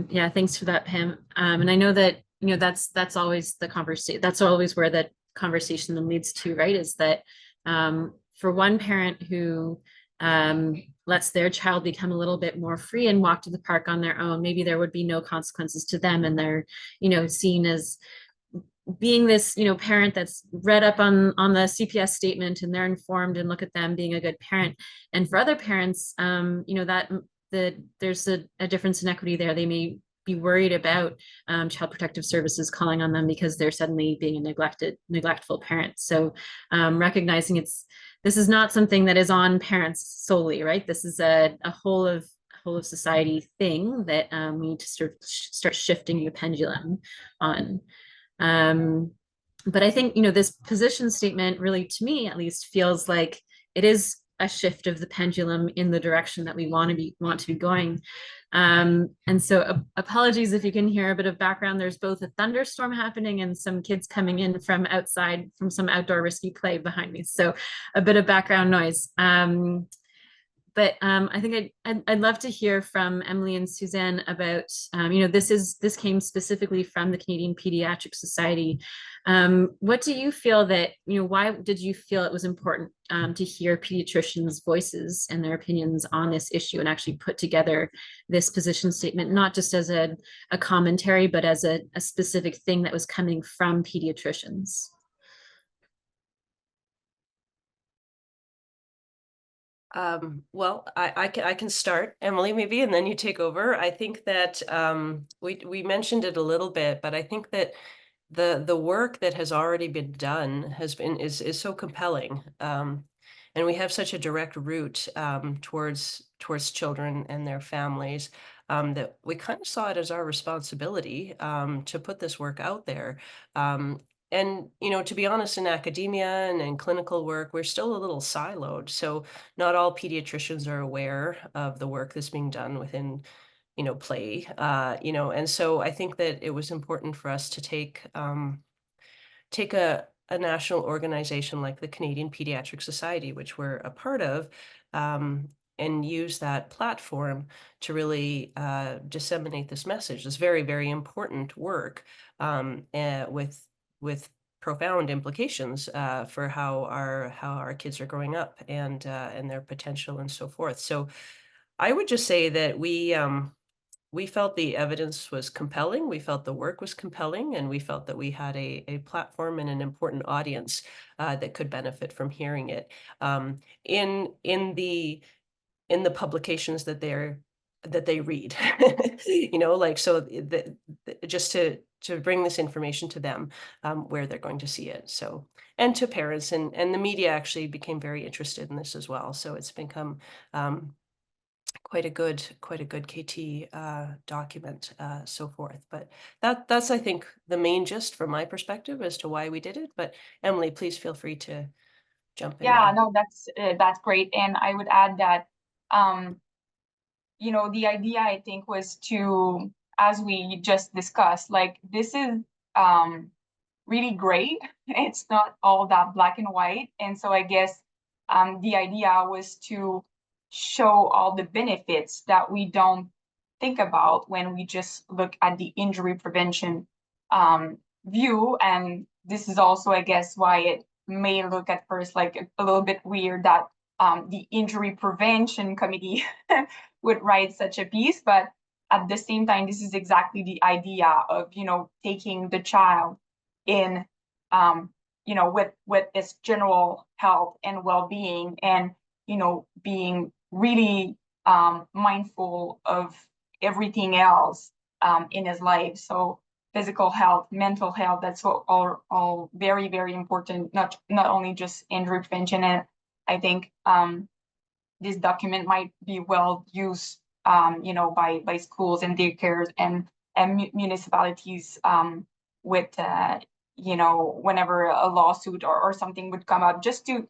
Yeah, thanks for that, Pam. And I know that, that's always the conversation. That's always where that conversation then leads to, right? Is that for one parent who lets their child become a little bit more free and walk to the park on their own, maybe there would be no consequences to them, and they're, seen as being this, parent that's read up on the CPS statement, and they're informed and look at them being a good parent. And for other parents, that there's a difference in equity there. They may be worried about Child Protective Services calling on them because they're suddenly being a neglectful parent. So recognizing this is not something that is on parents solely, right? This is a whole of society thing that we need to start shifting the pendulum on. But I think, this position statement really, to me at least, feels like it is a shift of the pendulum in the direction that we want to be going. And so apologies if you can hear a bit of background. There's both a thunderstorm happening and some kids coming in from outside from some outdoor risky play behind me. So a bit of background noise. But But I think I'd love to hear from Emilie and Suzanne about, this came specifically from the Canadian Paediatric Society. What do you feel that, why did you feel it was important to hear pediatricians' voices and their opinions on this issue and actually put together this position statement, not just as a commentary, but as a specific thing that was coming from pediatricians? Well, I can start, Emilie, maybe, and then you take over. I think that we mentioned it a little bit, but I think that the work that has already been done is so compelling, and we have such a direct route towards children and their families, that we kind of saw it as our responsibility to put this work out there. And, to be honest, in academia and in clinical work, we're still a little siloed. So not all pediatricians are aware of the work that's being done within, play, and so I think that it was important for us to take a national organization like the Canadian Paediatric Society, which we're a part of, and use that platform to really disseminate this message, this very, very important work, with profound implications for how our kids are growing up and their potential and so forth. So I would just say that we felt the evidence was compelling, we felt the work was compelling, and we felt that we had a platform and an important audience that could benefit from hearing it. In the publications that they read, just to bring this information to them where they're going to see it. So, and to parents, and the media actually became very interested in this as well. So it's become quite a good KT document, so forth. But that's, I think, the main gist from my perspective as to why we did it. But Emilie, please feel free to jump in. Yeah, no, that's great. And I would add that, the idea, I think, was to, as we just discussed, like, this is really great. It's not all that black and white. And so I guess the idea was to show all the benefits that we don't think about when we just look at the injury prevention view. And this is also, I guess, why it may look at first like a little bit weird that the injury prevention committee would write such a piece. But at the same time, this is exactly the idea of, taking the child in, with its general health and well-being, and, being really mindful of everything else in his life. So physical health, mental health, that's all very, very important, not only just injury prevention. And I think this document might be well used, by schools and daycares and municipalities with, whenever a lawsuit or something would come up, just to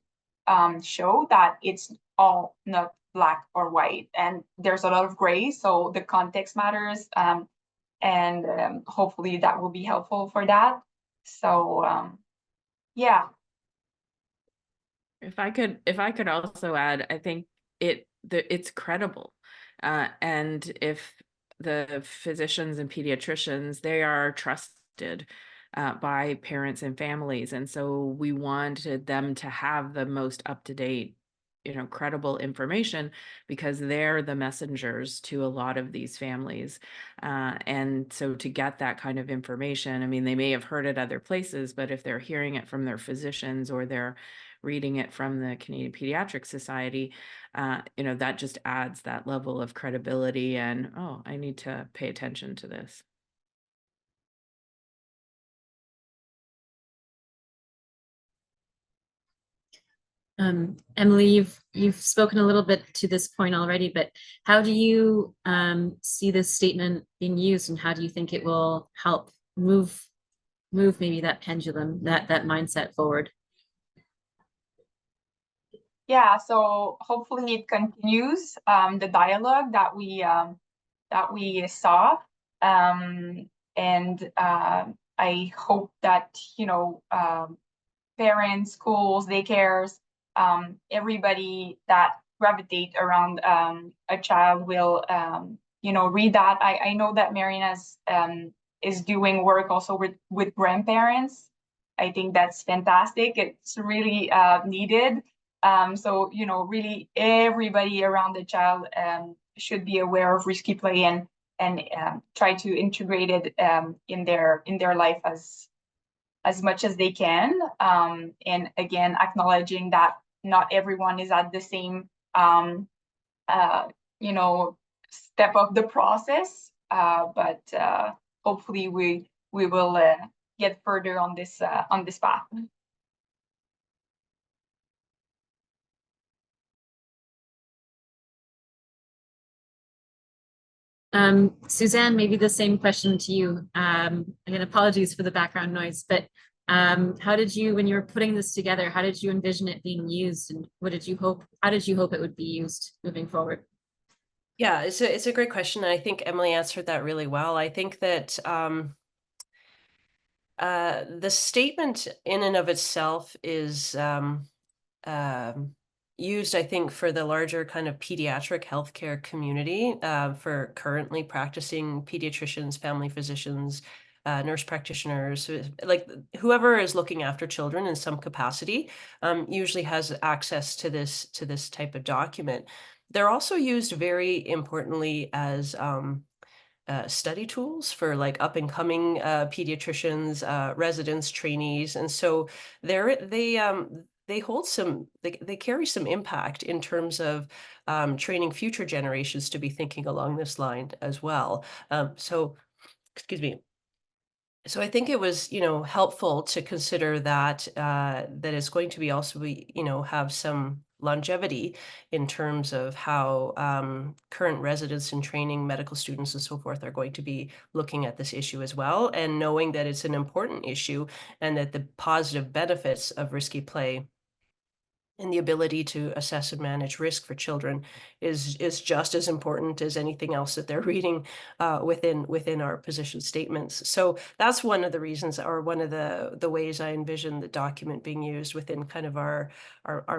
show that it's all not black or white, and there's a lot of gray, so the context matters, and hopefully that will be helpful for that. So yeah. If I could also add, I think it's credible, and if the physicians and pediatricians, they are trusted by parents and families, and so we wanted them to have the most up-to-date, credible information, because they're the messengers to a lot of these families. And so to get that kind of information, I mean, they may have heard it other places, but if they're hearing it from their physicians or they're reading it from the Canadian Paediatric Society, that just adds that level of credibility and, oh, I need to pay attention to this. Emilie, you've spoken a little bit to this point already, but how do you see this statement being used, and how do you think it will help move maybe that pendulum, that mindset forward? Yeah, so hopefully it continues the dialogue that we saw, and I hope that parents, schools, daycares, everybody that gravitate around a child will, you know, read that. I know that Mariana's is doing work also with grandparents. I think that's fantastic. It's really needed. So, you know, really everybody around the child should be aware of risky play and try to integrate it in their life as much as they can. And again, acknowledging that not everyone is at the same, you know, step of the process, but hopefully we will get further on this path. Suzanne, maybe the same question to you. Again, apologies for the background noise, but how did you, when you were putting this together, how did you envision it being used, and what did you hope, how did you hope it would be used moving forward? Yeah, it's a great question. And I think Emilie answered that really well. I think that the statement in and of itself is used, I think, for the larger kind of pediatric healthcare community, for currently practicing pediatricians, family physicians, nurse practitioners, like whoever is looking after children in some capacity, usually has access to this type of document. They're also used very importantly as study tools for like up and coming pediatricians, residents, trainees, and so they hold some, they carry some impact in terms of training future generations to be thinking along this line as well. So, excuse me. So I think it was, you know, helpful to consider that that it's going to be also be, you know, have some longevity in terms of how current residents and training medical students and so forth are going to be looking at this issue as well, and knowing that it's an important issue and that the positive benefits of risky play and the ability to assess and manage risk for children is just as important as anything else that they're reading within our position statements. So that's one of the reasons, or one of the ways I envision the document being used within kind of our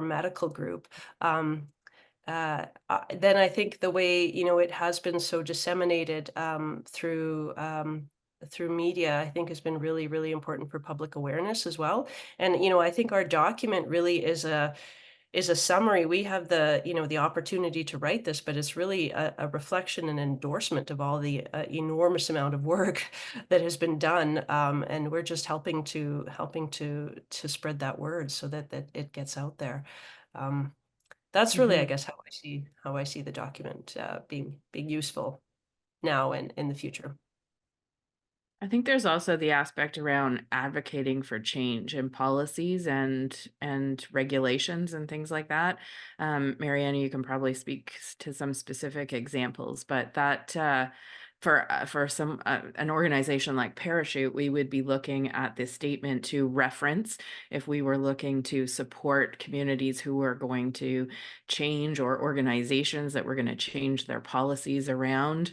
medical group. Then I think the way, you know, it has been so disseminated through media, I think has been really, really important for public awareness as well. And, you know, I think our document really is a summary. We have the, you know, the opportunity to write this, but it's really a reflection and endorsement of all the enormous amount of work that has been done. And we're just helping to spread that word so that it gets out there. That's really, I guess, how I see the document being useful now and in the future. I think there's also the aspect around advocating for change in policies and regulations and things like that. Mariana, you can probably speak to some specific examples, but that for some an organization like Parachute, we would be looking at this statement to reference if we were looking to support communities who are going to change, or organizations that were going to change their policies around,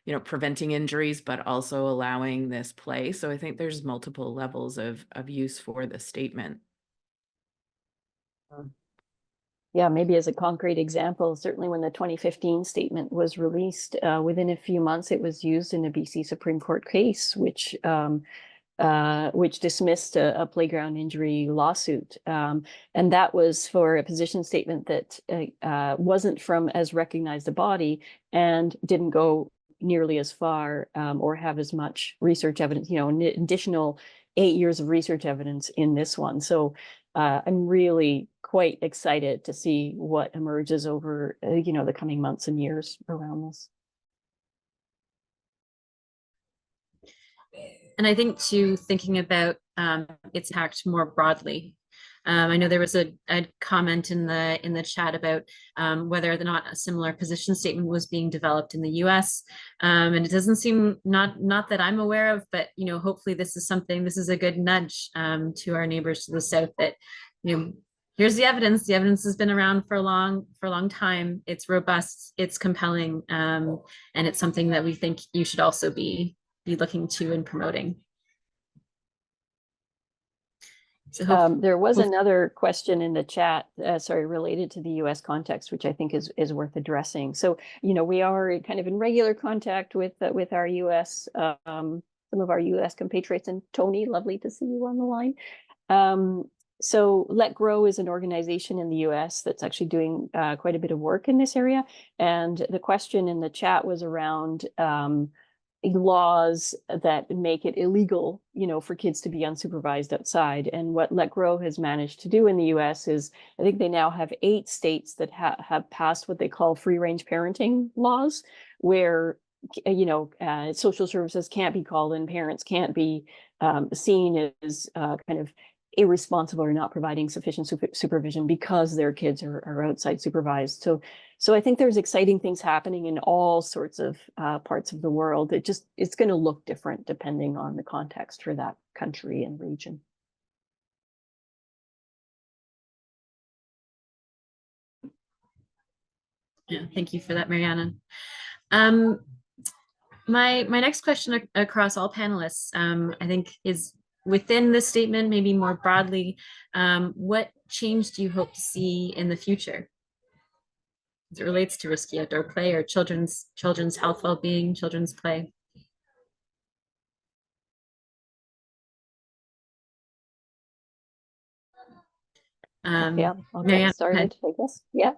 you know, preventing injuries, but also allowing this play. So I think there's multiple levels of use for the statement. Yeah, maybe as a concrete example, certainly when the 2015 statement was released, within a few months, it was used in a BC Supreme Court case, which dismissed a playground injury lawsuit. And that was for a position statement that wasn't from as recognized a body and didn't go nearly as far or have as much research evidence, you know, an additional 8 years of research evidence in this one. So I'm really quite excited to see what emerges over, you know, the coming months and years around this. And I think too, thinking about its impact more broadly. I know there was a comment in the chat about whether or not a similar position statement was being developed in the US. And it doesn't seem, not that I'm aware of, but, you know, hopefully this is a good nudge to our neighbors to the south that, you know, here's the evidence. The evidence has been around for a long time. It's robust, it's compelling, and it's something that we think you should also be looking to and promoting. So there was another question in the chat, sorry, related to the US context, which I think is worth addressing. So, you know, we are kind of in regular contact with our US, some of our US compatriots, and Tony, lovely to see you on the line. So Let Grow is an organization in the US that's actually doing quite a bit of work in this area. And the question in the chat was around laws that make it illegal, you know, for kids to be unsupervised outside. And what Let Grow has managed to do in the US is, I think they now have 8 states that have passed what they call free-range parenting laws, where, you know, social services can't be called and parents can't be seen as kind of irresponsible or not providing sufficient supervision because their kids are outside supervised. So I think there's exciting things happening in all sorts of parts of the world. It's going to look different depending on the context for that country and region. Yeah, thank you for that, Mariana. My next question across all panelists, I think, is within this statement, maybe more broadly, what change do you hope to see in the future as it relates to risky outdoor play or children's health, well-being, children's play? Yeah, I'll Mariana, get started, I guess. Yeah.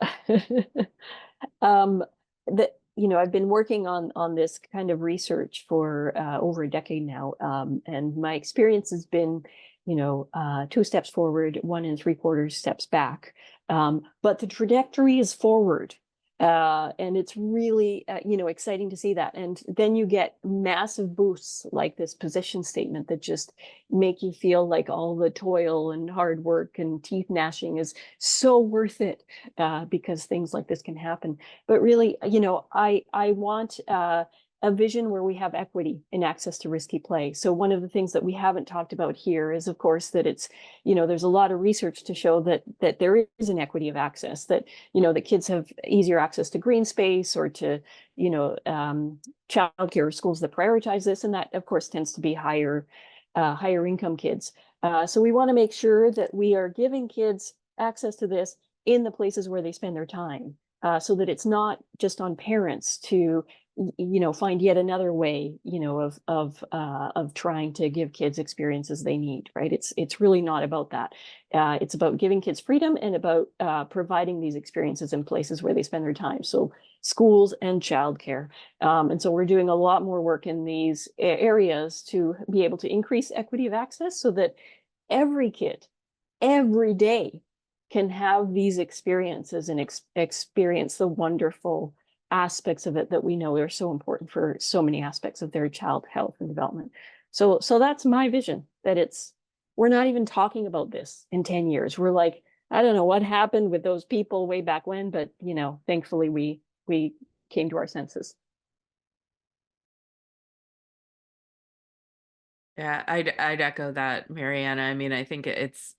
You know, I've been working on this kind of research for over a decade now, and my experience has been, you know, 2 steps forward, 1 3/4 steps back, but the trajectory is forward. And it's really, you know, exciting to see that. And then you get massive boosts like this position statement that just make you feel like all the toil and hard work and teeth gnashing is so worth it, because things like this can happen. But really, you know, I want a vision where we have equity in access to risky play. So one of the things that we haven't talked about here is, of course, that it's, you know, there's a lot of research to show that there is an equity of access, that, you know, the kids have easier access to green space or to, you know, childcare schools that prioritize this. And that, of course, tends to be higher income kids. So we want to make sure that we are giving kids access to this in the places where they spend their time, so that it's not just on parents to, you know, find yet another way, you know, of trying to give kids experiences they need, right? It's really not about that. It's about giving kids freedom and about providing these experiences in places where they spend their time. So schools and childcare. And so we're doing a lot more work in these areas to be able to increase equity of access so that every kid, every day, can have these experiences and experience the wonderful aspects of it that we know are so important for so many aspects of their child health and development. So that's my vision, that we're not even talking about this in 10 years. We're like, I don't know what happened with those people way back when, but, you know, thankfully we came to our senses. Yeah, I'd echo that, Mariana. I mean, I think it's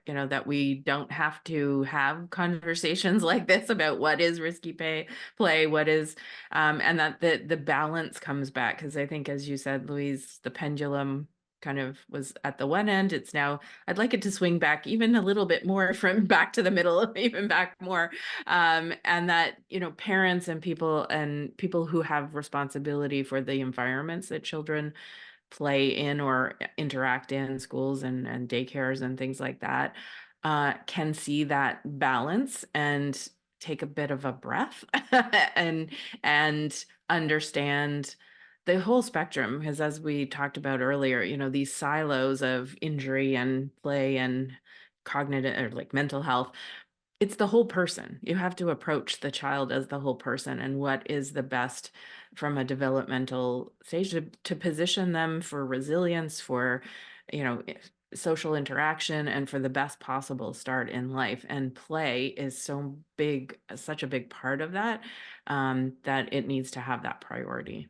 you know, that we don't have to have conversations like this about what is risky play, what is, and that the balance comes back, because I think, as you said, Louise, the pendulum kind of was at the one end. It's now, I'd like it to swing back even a little bit more, from back to the middle, even back more, and that, you know, parents and people who have responsibility for the environments that children play in or interact in, schools and daycares and things like that, can see that balance and take a bit of a breath and understand the whole spectrum. Because, as we talked about earlier, you know, these silos of injury and play and cognitive, or like mental health, it's the whole person. You have to approach the child as the whole person, and what is the best from a developmental stage to position them for resilience, for, you know, social interaction, and for the best possible start in life. And play is so big, such a big part of that, that it needs to have that priority.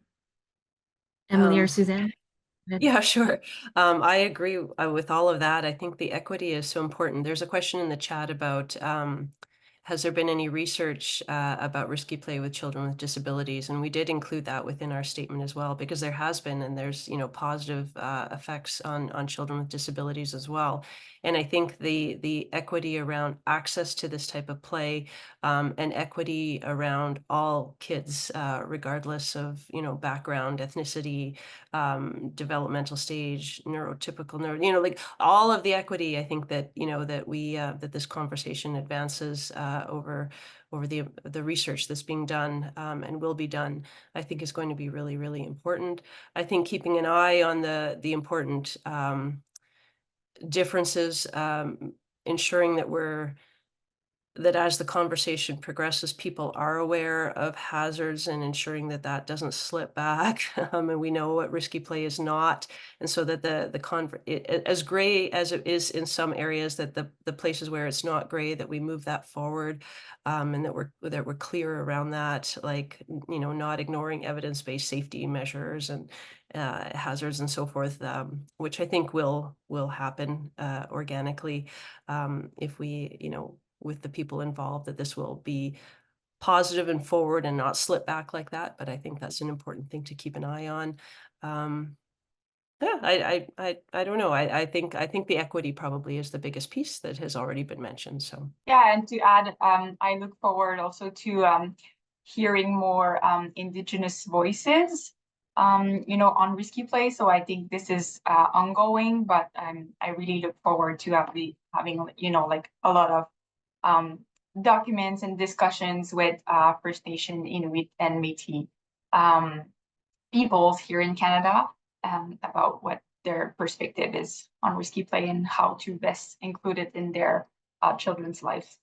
Emilie or Suzanne? Yeah, sure. I agree with all of that. I think the equity is so important. There's a question in the chat about has there been any research about risky play with children with disabilities? And we did include that within our statement as well, because there has been, and there's, you know, positive effects on children with disabilities as well. And I think the equity around access to this type of play, and equity around all kids, regardless of, you know, background, ethnicity, developmental stage, neurotypical, you know, like all of the equity, I think that, you know, that we that this conversation advances over the research that's being done and will be done, I think is going to be really, really important. I think keeping an eye on the important differences, ensuring that as the conversation progresses, people are aware of hazards and ensuring that that doesn't slip back. And we know what risky play is not. And so that as gray as it is in some areas, that the places where it's not gray, that we move that forward, and that we're clear around that, like, you know, not ignoring evidence-based safety measures and hazards and so forth, which I think will happen organically if we, you know, with the people involved, that this will be positive and forward and not slip back like that. But I think that's an important thing to keep an eye on. Yeah, I don't know. I think the equity probably is the biggest piece that has already been mentioned. So yeah, and to add, I look forward also to hearing more Indigenous voices, you know, on risky play. So I think this is ongoing, but I really look forward to having, you know, like a lot of documents and discussions with First Nation, Inuit, and Métis peoples here in Canada about what their perspective is on risky play and how to best include it in their children's lives.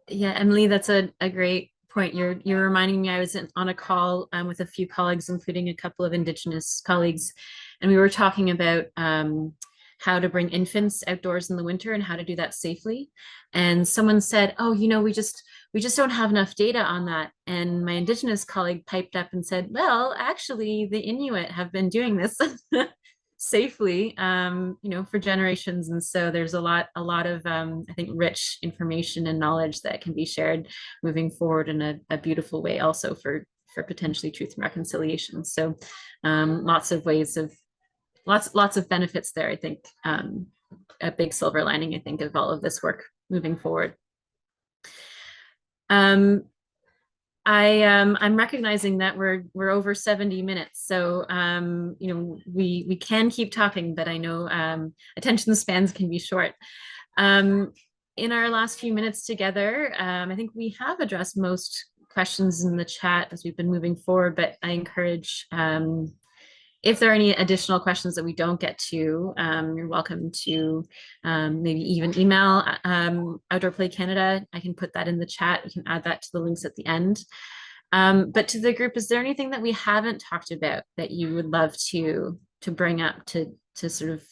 Yeah, Emilie, that's a great point. You're reminding me, I was on a call with a few colleagues, including a couple of Indigenous colleagues, and we were talking about how to bring infants outdoors in the winter and how to do that safely. And someone said, oh, you know, we just don't have enough data on that. And my Indigenous colleague piped up and said, well, actually, the Inuit have been doing this safely, you know, for generations. And so there's a lot of, I think, rich information and knowledge that can be shared moving forward in a beautiful way also for potentially truth and reconciliation. So lots of ways of, lots of benefits there, I think. A big silver lining, I think, of all of this work moving forward. I'm recognizing that we're over 70 minutes, so you know, we can keep talking, but I know attention spans can be short. In our last few minutes together, I think we have addressed most questions in the chat as we've been moving forward, but I encourage if there are any additional questions that we don't get to, you're welcome to maybe even email Outdoor Play Canada. I can put that in the chat. We can add that to the links at the end. But to the group, is there anything that we haven't talked about that you would love to bring up to sort of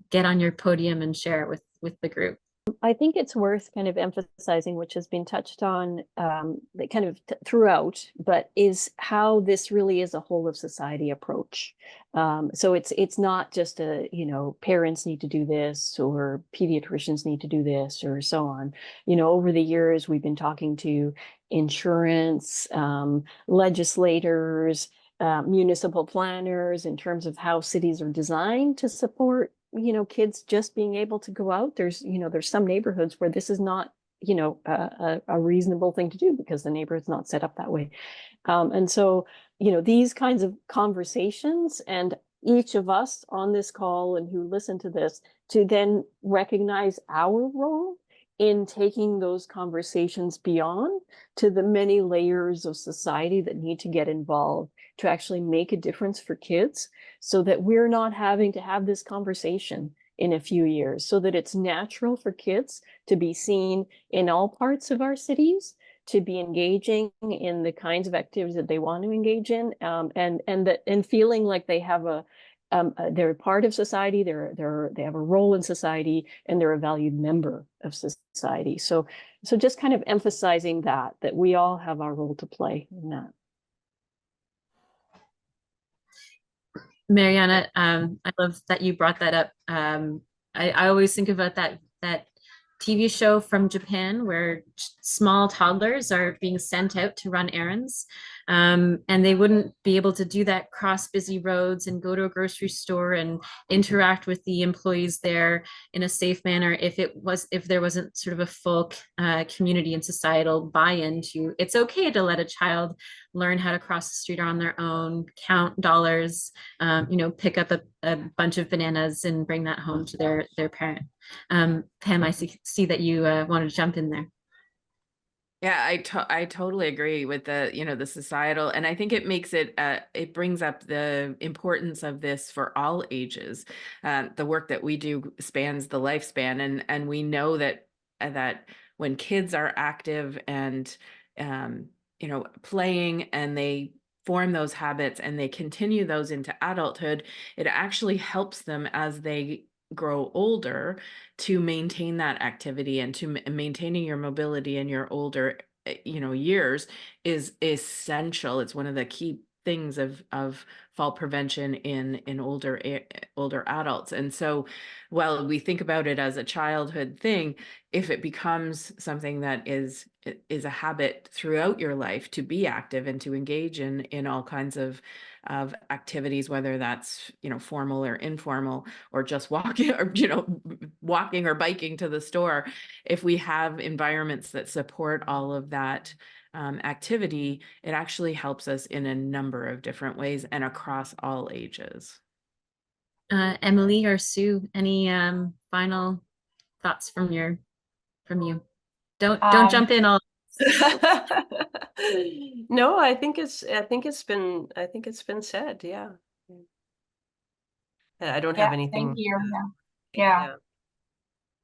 get on your podium and share with the group? I think it's worth kind of emphasizing, which has been touched on kind of throughout, but is how this really is a whole of society approach. So it's not just you know, parents need to do this or pediatricians need to do this or so on. You know, over the years, we've been talking to insurance, legislators, municipal planners in terms of how cities are designed to support, you know, kids just being able to go out. There's some neighborhoods where this is not, you know, a reasonable thing to do because the neighborhood's not set up that way. And so, you know, these kinds of conversations, and each of us on this call and who listen to this, to then recognize our role in taking those conversations beyond to the many layers of society that need to get involved to actually make a difference for kids, so that we're not having to have this conversation in a few years, so that it's natural for kids to be seen in all parts of our cities, to be engaging in the kinds of activities that they want to engage in, and feeling like they have they're part of society, they have a role in society, and they're a valued member of society. So just kind of emphasizing that we all have our role to play in that. Mariana, I love that you brought that up. I always think about that TV show from Japan where small toddlers are being sent out to run errands, and they wouldn't be able to do that cross busy roads and go to a grocery store and interact with the employees there in a safe manner if there wasn't sort of a full community and societal buy-in to it's okay to let a child learn how to cross the street on their own, count dollars, pick up a bunch of bananas and bring that home to their parent. Pam, I see that you wanted to jump in there. Yeah, I totally agree with the societal, and I think it makes it it brings up the importance of this for all ages. The work that we do spans the lifespan, and we know that when kids are active and playing, and they form those habits and they continue those into adulthood, it actually helps them as they grow older to maintain that activity, and to maintaining your mobility in your older years is essential. It's one of the key things of fall prevention in older adults. And so while we think about it as a childhood thing, if it becomes something that is a habit throughout your life to be active and to engage in all kinds of activities, whether that's formal or informal, or just walking or biking to the store, if we have environments that support all of that activity, it actually helps us in a number of different ways and across all ages. Emilie or Sue, any final thoughts from you? Don't jump in all. No, I think it's been said. Yeah. I don't have anything. Thank you. Yeah.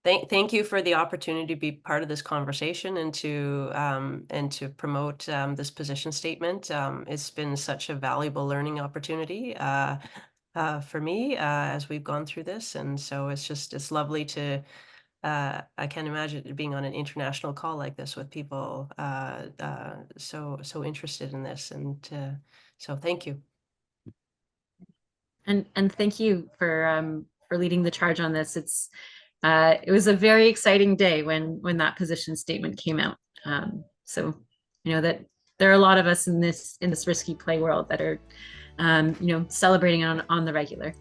Thank you for the opportunity to be part of this conversation and to promote this position statement. It's been such a valuable learning opportunity for me as we've gone through this, and so it's lovely to. I can't imagine being on an international call like this with people so interested in this, and so thank you. And thank you for leading the charge on this. It was a very exciting day when that position statement came out. So that there are a lot of us in this risky play world that are celebrating on the regular.